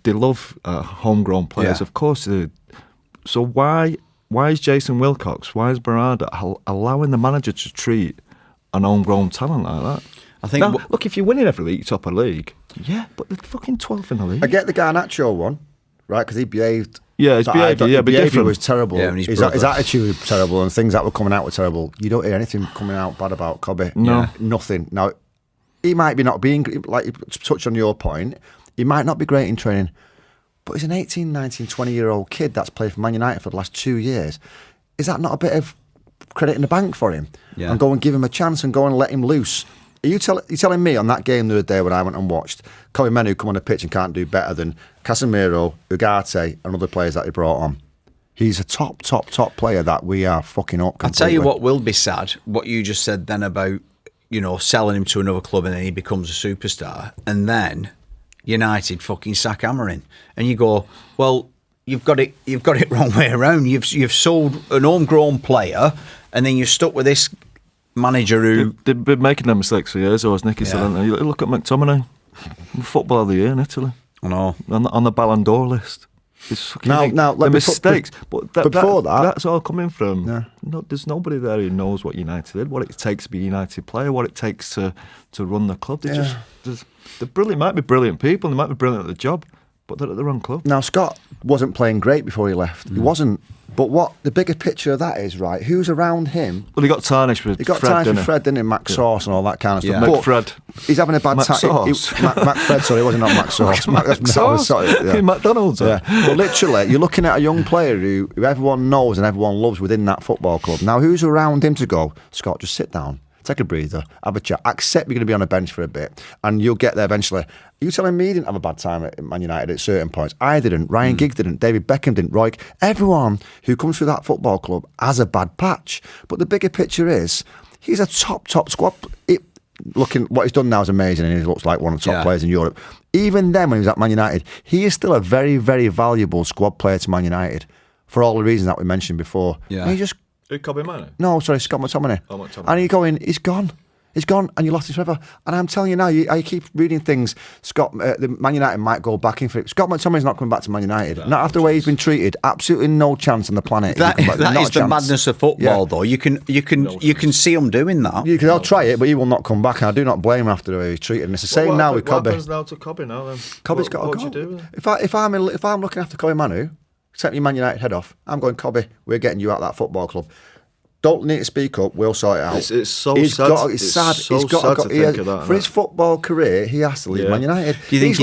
They love homegrown players, of course they do. So why is Jason Wilcox, why is Berrada allowing the manager to treat an homegrown talent like that? I think... Now, look, if you're winning every week, top of the league, but they're fucking 12th in the league. I get the Garnacho one, right, because he behaved... Yeah, his behaviour was terrible. Yeah, his attitude was terrible, and things that were coming out were terrible. You don't hear anything coming out bad about Kobbie. No. Yeah. Nothing. Now, he might be not being, like you touched on your point, he might not be great in training, but he's an 18, 19, 20-year-old kid that's played for Man United for the last 2 years. Is that not a bit of credit in the bank for him? Yeah. And go and give him a chance and go and let him loose. Are you telling me on that game the other day when I went and watched, Kobbie Mainoo come on the pitch and can't do better than Casemiro, Ugarte and other players that he brought on? He's a top player that we are fucking up completely. I'll tell you what will be sad, what you just said then about, selling him to another club and then he becomes a superstar. And then United fucking sack Amorim. And you go, well, you've got it wrong way around. You've sold an homegrown player and then you're stuck with this manager who... They've been making them mistakes for years, or as Nicky said, haven't they? Look at McTominay, Footballer of the Year in Italy. I know. On the Ballon d'Or list. Now, the mistakes. But before that... That's all coming from... Yeah. No, there's nobody there who knows what United did, what it takes to be a United player, what it takes to run the club. They're brilliant. Might be brilliant people, they might be brilliant at the job, but they're at the wrong club. Now, Scott wasn't playing great before he left. He wasn't. But what the bigger picture of that is, right, who's around him? Well, he got tarnished with Fred, didn't he? Mac Sauce and all that kind of stuff. Mac Fred. He's having a bad time. Mac Fred, sorry, it wasn't not Mac Sauce. Mac Sauce? McDonald's. Yeah. Well, literally, you're looking at a young player who everyone knows and everyone loves within that football club. Now, who's around him to go, Scott, just sit down, take a breather, have a chat, accept you're going to be on a bench for a bit, and you'll get there eventually. Are you telling me he didn't have a bad time at Man United at certain points? I didn't. Ryan Giggs didn't. David Beckham didn't. Roy. Everyone who comes through that football club has a bad patch. But the bigger picture is, he's a top squad. Looking what he's done now is amazing, and he looks like one of the top players in Europe. Even then, when he was at Man United, he is still a very, very valuable squad player to Man United for all the reasons that we mentioned before. Yeah. And he just... Kobbie Mainoo? No, sorry, Scott McTominay. Oh, McTominay. And you're going, he's gone. He's gone, and you lost his forever. And I'm telling you now, I keep reading things. The Man United might go back in for it. Scott McTominay's not coming back to Man United. Not after the way he's been treated. Absolutely no chance on the planet. That is the madness of football, though. You can see him doing that. I'll try it, but he will not come back. And I do not blame him after the way he's treated. And it's the same now with Kobbie. What happens now to Kobbie now then? Kobbie's got to go. What do you do? If I'm looking after Kobbie Mainoo, take me Man United head off. I'm going, Kobbie, we're getting you out of that football club. Don't need to speak up. We'll sort it out. It's so sad. It's sad. So sad to think of that. For his football career, he has to leave Man United. Do you think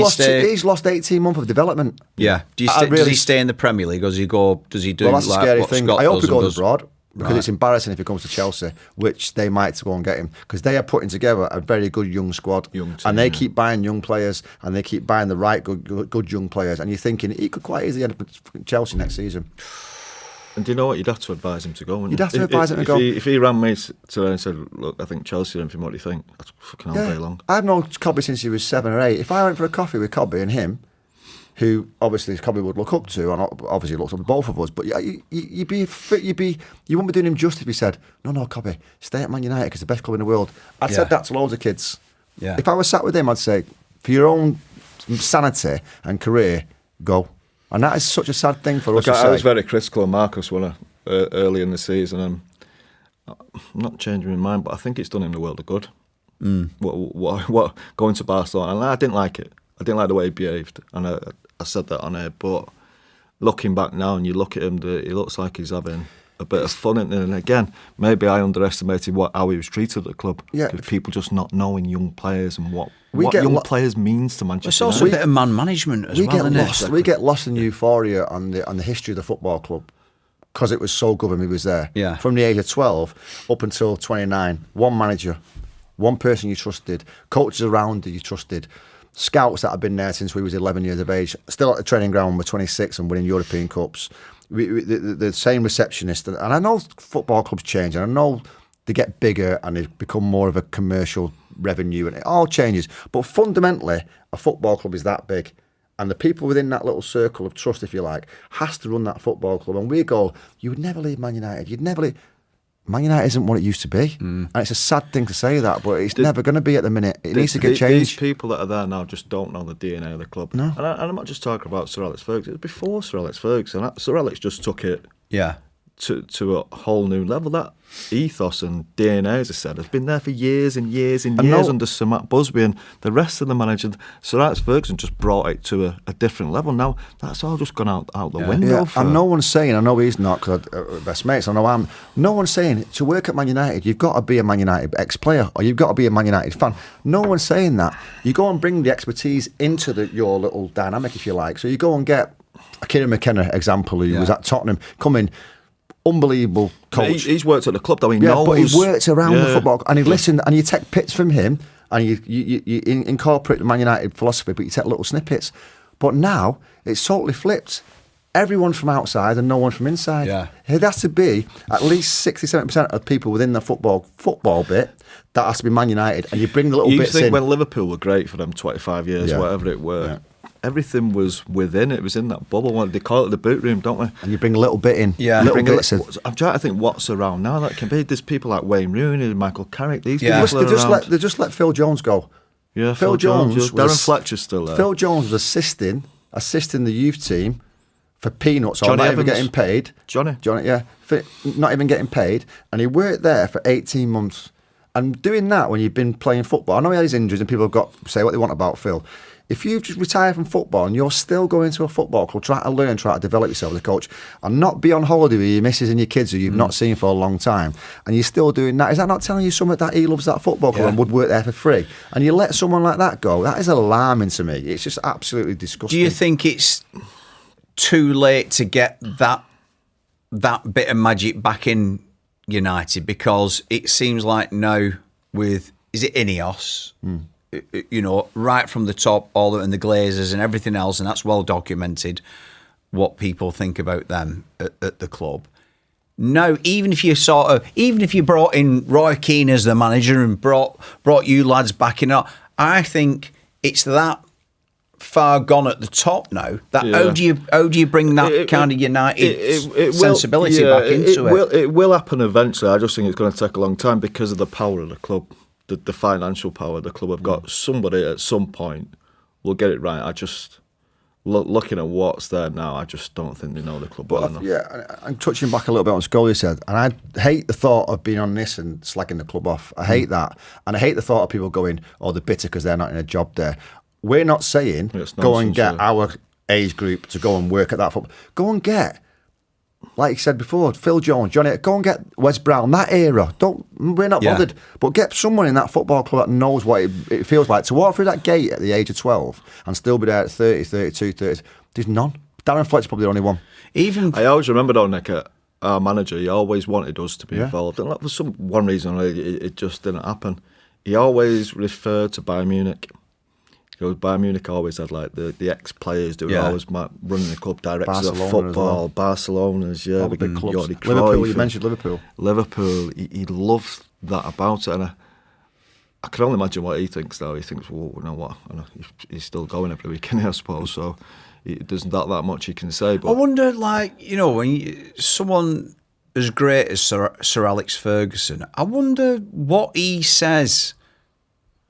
he's lost 18 months of development? Yeah. Does he stay in the Premier League, or does he go? Does he do? Well, that's like a scary what thing. Scott I hope he does goes abroad, because it's embarrassing if he comes to Chelsea, which they might go and get him, because they are putting together a very good young squad, and they keep buying young players, and they keep buying the right good young players, and you're thinking he could quite easily end up at Chelsea next season. And do you know what? You'd have to advise him to go. You'd have to advise him to go. If he rang me today and said, "Look, I think Chelsea are anything. What do you think?" That's fucking all day long. I've known Kobbie since he was 7 or 8. If I went for a coffee with Kobbie and him, who obviously Kobbie would look up to, and obviously looks up to both of us, but you wouldn't be doing him justice if he said, "No, Kobbie, stay at Man United because it's the best club in the world." I'd said that to loads of kids. Yeah. If I was sat with him, I'd say, for your own sanity and career, go. And that is such a sad thing for us to say. I was very critical of Marcus early in the season, and I'm not changing my mind, but I think it's done him the world of good. What going to Barcelona, and I didn't like it. I didn't like the way he behaved, and I said that on air. But looking back now, and you look at him, he looks like he's having a bit of fun in it. And again, maybe I underestimated how he was treated at the club. Yeah, people just not knowing young players and what young players means to Manchester. It's also a bit of man management as well, isn't it? We get lost in euphoria on the history of the football club because it was so good when he was there. Yeah. From the age of 12 up until 29, one manager, one person you trusted, coaches around you trusted, scouts that have been there since we was 11 years of age, still at the training ground when we're 26 and winning European Cups. The same receptionist, and I know football clubs change, and I know they get bigger and they become more of a commercial revenue, and it all changes. But fundamentally, a football club is that big, and the people within that little circle of trust, if you like, has to run that football club. And we go, you would never leave Man United. You'd never leave. Man United isn't what it used to be, and it's a sad thing to say that, but it's never going to be at the minute. It needs to get changed. These people that are there now just don't know the DNA of the club. No. And I'm not just talking about Sir Alex Ferguson. It was before Sir Alex Ferguson. Sir Alex just took it to a whole new level. That ethos and DNA, as I said, has been there for years and years and years under Sir Matt Busby and the rest of the managers. Sir Alex Ferguson just brought it to a different level. Now that's all just gone out the window. Yeah, and no one's saying, I know he's not because we're best mates, I know I'm, no one's saying to work at Man United you've got to be a Man United ex-player or you've got to be a Man United fan. No one's saying that. You go and bring the expertise into your little dynamic, if you like. So you go and get a Kieran McKenna example who was at Tottenham, come in, unbelievable coach. He's worked at the club though. He knows. But he worked around the football, and he listened, and you take bits from him, and you incorporate the Man United philosophy, but you take little snippets. But now it's totally flipped. Everyone from outside and no one from inside. Yeah. It has to be at least 60-70% of people within the football bit that has to be Man United, and you bring the little bits in. You think when Liverpool were great for them 25 years, whatever it were, everything was within it. It was in that bubble. They call it the boot room, don't we? And you bring a little bit in. Yeah. Little bits in. I'm trying to think what's around now that can be. There's people like Wayne Rooney, Michael Carrick. These people They just let Phil Jones go. Yeah, Phil Jones. Darren Fletcher's still there. Phil Jones was assisting the youth team for peanuts or not even getting paid. Johnny, yeah. Not even getting paid. And he worked there for 18 months. And doing that when you've been playing football, I know he had his injuries and people have got to say what they want about Phil. If you've just retired from football and you're still going to a football club, trying to learn, trying to develop yourself as a coach, and not be on holiday with your missus and your kids who you've not seen for a long time, and you're still doing that, is that not telling you something that he loves that football club and would work there for free? And you let someone like that go, that is alarming to me. It's just absolutely disgusting. Do you think it's too late to get that bit of magic back in United? Because it seems like now with, is it Ineos? You know, right from the top, and the Glazers and everything else, and that's well documented what people think about them at the club. No, even if you brought in Roy Keane as the manager and brought you lads back in, I think it's that far gone at the top now. That how do you bring that kind of United sensibility back into it? It will happen eventually. I just think it's going to take a long time because of the power of the club. The financial power the club have got. Somebody at some point will get it right. I just looking at what's there now, I just don't think they know the club well enough. Yeah, I'm touching back a little bit on Scholesy said, and I hate the thought of being on this and slagging the club off. I hate that, and I hate the thought of people going, "Oh, they're bitter because they're not in a job there." We're not saying go and get our age group to go and work at that football. Go and get, like you said before, Phil Jones, Johnny, go and get Wes Brown, that era. We're not bothered. But get someone in that football club that knows what it feels like to walk through that gate at the age of 12 and still be there at 30, 32, 30. There's none. Darren Fletcher's probably the only one. I always remember, though, Nick, our manager, he always wanted us to be involved. And for one reason, it just didn't happen. He always referred to Bayern Munich. Bayern Munich always had like the ex-players who were always running the club, directors of football, well. Barcelona's, all the big clubs. Liverpool, you mentioned Liverpool. Liverpool, he loved that about it, and I can only imagine what he thinks now. He thinks, well, you know what, he's still going every weekend, I suppose, so there's not that much he can say. But I wonder, when someone as great as Sir Alex Ferguson, I wonder what he says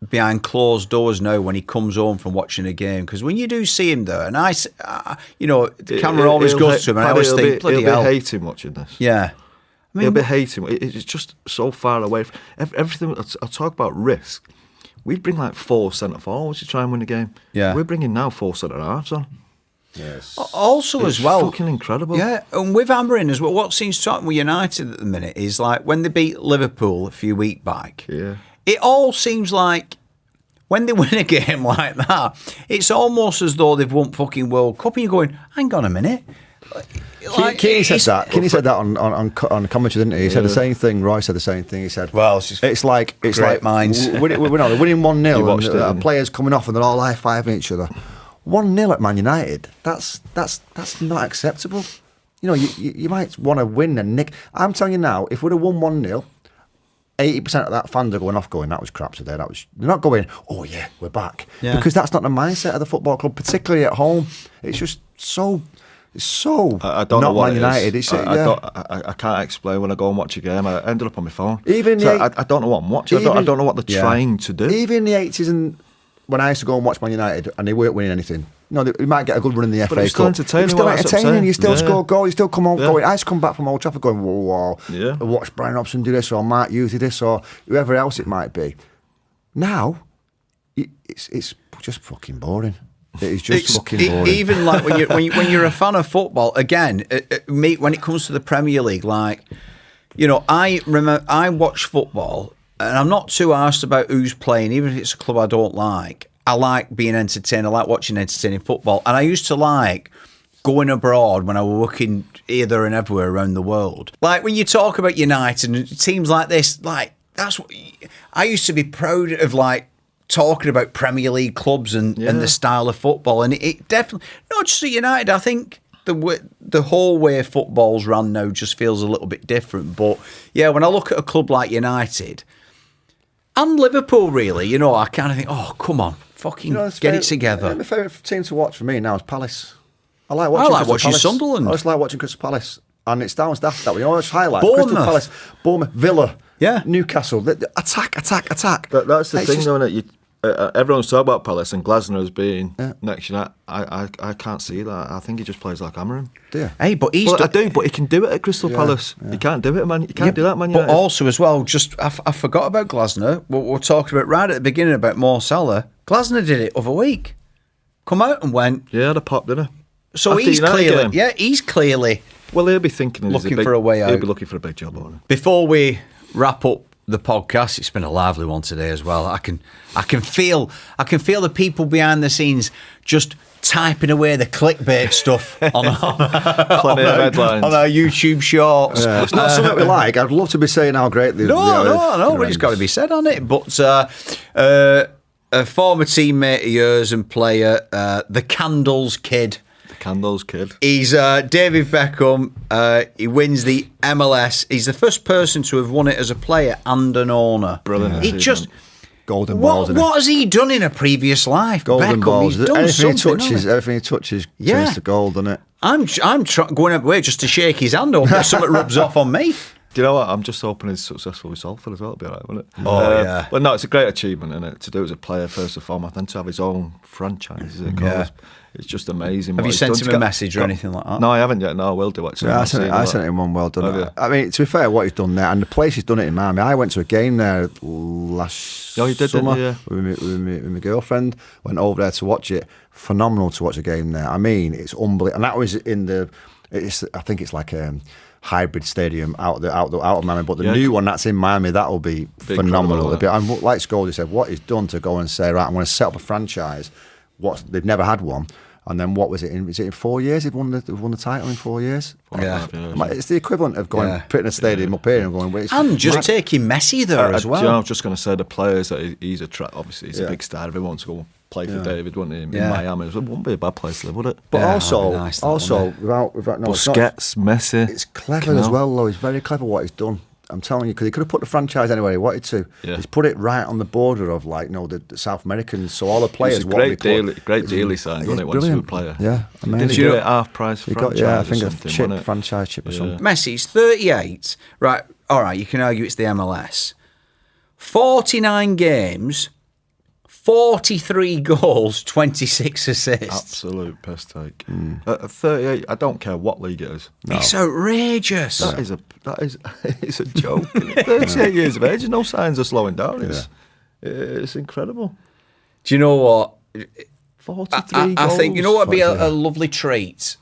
behind closed doors now when he comes home from watching a game, because when you do see him there, and the camera always goes to him, and I always think, bloody hell, he'll be hating watching this. Yeah, he'll be hating. It's just so far away from everything. I talk about risk. we'd bring like 4 centre forwards to try and win the game. Yeah. We're bringing now 4 centre halves on. Yes. Also, as well, fucking incredible. Yeah, and with Amorim as well, what seems to happen with United at the minute is like when they beat Liverpool a few weeks back, it all seems like when they win a game like that, it's almost as though they've won fucking World Cup, and you're going, hang on a minute. Like, Keane said that. Keane said that on commentary, didn't he? He said the same thing. Roy said the same thing. He said, "Well, it's like minds. We're winning 1-0, and players coming off, and they're all high-fiving each other. 1-0 at Man United. That's not acceptable. You know, you might want to win and nick. I'm telling you now, if we'd have won 1-0, 80% of that fans are going off going, that was crap today. They're not going, oh yeah, we're back. Yeah. Because that's not the mindset of the football club, particularly at home. It's just so I don't know what Man United. I can't explain when I go and watch a game. I ended up on my phone. I don't know what I'm watching. I don't know what they're trying to do. Even in the 80s, and when I used to go and watch Man United and they weren't winning anything. No, you might get a good run in the FA Cup. It's still entertaining. It's still entertaining. You still score goals. You still come on going. I used to come back from Old Trafford going, whoa. I watched Brian Robson do this, or Mark Hughes do this, or whoever else it might be. Now, it's just fucking boring. It is just fucking boring. Even like when you're a fan of football, again, when it comes to the Premier League, like, you know, I remember I watch football and I'm not too arsed about who's playing, even if it's a club I don't like. I like being entertained. I like watching entertaining football. And I used to like going abroad when I was working here, there and everywhere around the world. Like when you talk about United and teams like this, like that's what I used to be proud of, like talking about Premier League clubs and the style of football. And it definitely, not just at United, I think the whole way football's run now just feels a little bit different. But yeah, when I look at a club like United and Liverpool, really, you know, I kind of think, oh, come on. Fucking get it together. My favourite team to watch for me now is Palace. I like watching Sunderland. I just like watching Crystal Palace. And it's down daft that way. You always highlight Bournemouth. Crystal Palace, Bournemouth, Villa, Newcastle. Attack. That's the thing, though, isn't it? Everyone's talking about Palace and Glasner as being next year. I can't see that. I think he just plays like Amorim. Do you? Hey, but but he can do it at Crystal Palace. He can't do it, man. You can't do that, man. But also as well, I forgot about Glasner. What we're talking about right at the beginning about Mo Salah. Glasner did it other week. Come out and went. Yeah, the pop, didn't he? So After he's clearly. Well, he'll be thinking looking for a way out. He'll be looking for a big job, won't he? Before we wrap up the podcast, it's been a lively one today as well. I can feel the people behind the scenes just typing away the clickbait stuff on our YouTube shorts. Yeah, it's not something we like. I'd love to be saying how great they No, but it's got to be said on it. But a former teammate of yours and player, the Candles Kid. Candles Kid. He's David Beckham. He wins the MLS. He's the first person to have won it as a player and an owner. Brilliant. He just golden balls. What has he done in a previous life? Golden Beckham, balls. He's done Everything he touches turns to gold, doesn't it? I'm going up way just to shake his hand over. Something rubs off on me. Do you know what? I'm just hoping he's successful with Salford as well. It'll be all right, won't it? Oh, yeah. Well, no, it's a great achievement, isn't it? To do as a player, first and foremost, and to have his own franchise, it's just amazing. Have you sent him a message or anything like that? No, I haven't yet. No, I will do actually. Yeah, I sent him one. Well done. I mean, to be fair, what he's done there, and the place he's done it in Miami. I went to a game there last summer with my girlfriend. Went over there to watch it. Phenomenal to watch a game there. I mean, it's unbelievable. And that was in the. I think it's like a hybrid stadium out of Miami, but the new one that's in Miami, that will be phenomenal. And like Scholesy said, what he's done to go and say, right, I'm going to set up a franchise. They've never had one. And then what was it? Is it in 4 years? They've won the title in 4 years. It's the equivalent of going putting a stadium up here and going. And just taking Messi there as well. I was just going to say the players that he's obviously he's a big star. Everyone wants to go play for David, wouldn't he? In Miami, it wouldn't be a bad place to live, would it? But also, without Busquets, Messi, it's clever as well. Though he's very clever what he's done. I'm telling you, because he could have put the franchise anywhere he wanted to. Yeah. He's put it right on the border of the South Americans, so all the players. It's a great deal he signed, wasn't it? Once he was a player. Yeah, amazing. Didn't he get half price franchise? I think a franchise chip or something. Messi's 38. Right, all right. You can argue it's the MLS. 49 games. 43 goals, 26 assists. Absolute piss take. At 38, I don't care what league it is. No. It's outrageous. It's a joke. 38 years of age, no signs of slowing down. It's incredible. Do you know what? 43 I goals. think, you know what would be a lovely treat?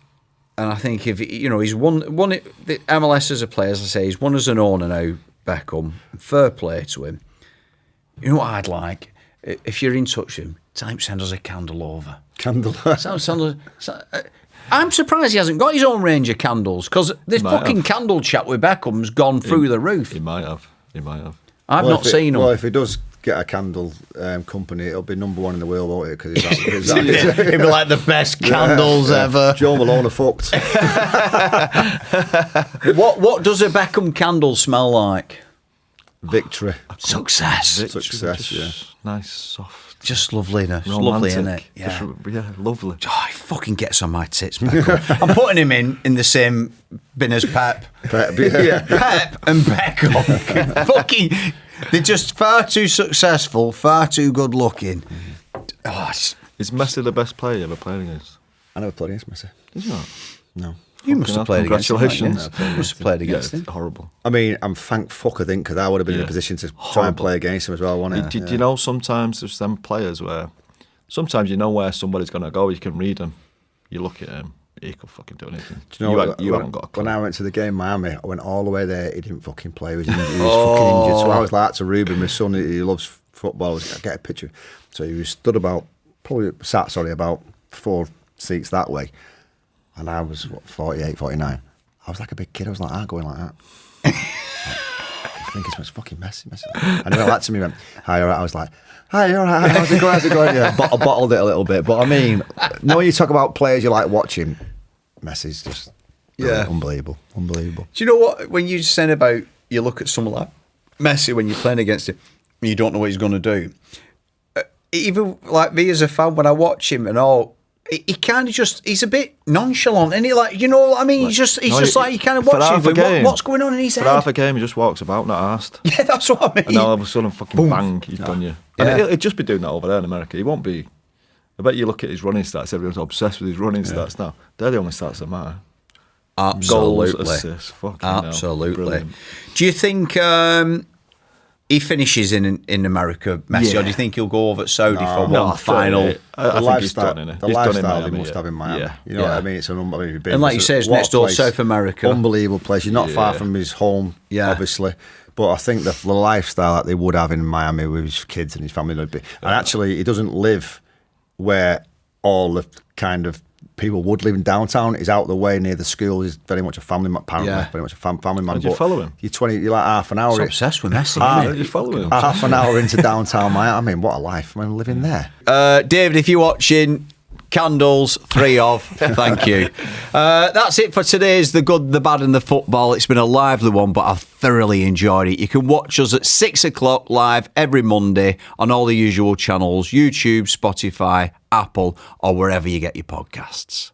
And I think if, he's won it, the MLS as a player, as I say, he's won as an owner now, Beckham. Fair play to him. You know what I'd like? If you're in touch with him, tell him to send us a candle over. Candle. I'm surprised he hasn't got his own range of candles, because this fucking candle chat with Beckham's gone through the roof. He might have. I've not seen him. Well, if he does get a candle company, it'll be number one in the world, won't it? Because It'd be like the best candles ever. Joe Malone are fucked. What does a Beckham candle smell like? Victory. Success. Success, yeah. Nice, soft. Just loveliness. Romantic. Lovely, isn't it? Yeah. Lovely. Oh, he fucking gets on my tits, Beckham. I'm putting him in the same bin as Pep. Pep, yeah. Pep and Beckham. Fucking, they're just far too successful, far too good looking. Oh, Is Messi the best player you ever played against? I never played against Messi. Did you not? No. You must have played against him. Congratulations. You must have played against him. It's horrible. I mean, I'm thank fuck, I think, because I would have been in a position to try and play against him as well, wouldn't I? Do you know sometimes there's some players where sometimes you know where somebody's going to go, you can read them, you look at him, he could fucking do anything. Do you know you haven't got a clue. When I went to the game in Miami, I went all the way there, he didn't fucking play, he was fucking injured. So I was like to Ruben, my son, he loves football, I was like, get a picture. So he was stood about 4 seats that way. And I was, 48, 49. I was like a big kid. I was like, going like that. I think it's fucking Messi. And he went like to me, went, hi, all right. I was like, hi, all right. How's it going? Yeah, I bottled it a little bit. But I mean, when you talk about players you like watching, Messi's just unbelievable. Do you know what? When you said about, you look at someone like Messi when you're playing against him, you don't know what he's going to do. Even like me as a fan, when I watch him and all, he kind of he's a bit nonchalant, and he like, you know what I mean? He's just like, you kind of watch him, what's going on in his head? For half a game, he just walks about, not asked. Yeah, that's what I mean. And all of a sudden, fucking bang, he's done you. And he'll just be doing that over there in America. He won't be. I bet you look at his running stats, everyone's obsessed with his running stats now. They're the only stats that matter. Absolutely. Goals, assists, fucking absolutely. Do you think he finishes in America, Messi, or do you think he'll go over to Saudi for one final? I think he's done in it. The he's lifestyle done in Miami, he must have in Miami. Yeah. You know what I mean? It's an unbelievable. And like you say, it's next door to South America. Unbelievable place. He's not far from his home, obviously. But I think the lifestyle that they would have in Miami with his kids and his family would be. And actually, he doesn't live where all the kind of people would live in downtown. He's out the way near the school. He's very much a family man, apparently. Very much a family man. Did you follow him? You're like half an hour. He's obsessed with Messi. You follow him? Half an hour into downtown Miami. I mean, what a life. I'm living there. David, if you're watching, candles, 3 of. Thank you. That's it for today's The Good, The Bad and The Football. It's been a lively one, but I've thoroughly enjoyed it. You can watch us at 6 o'clock live every Monday on all the usual channels, YouTube, Spotify, Apple, or wherever you get your podcasts.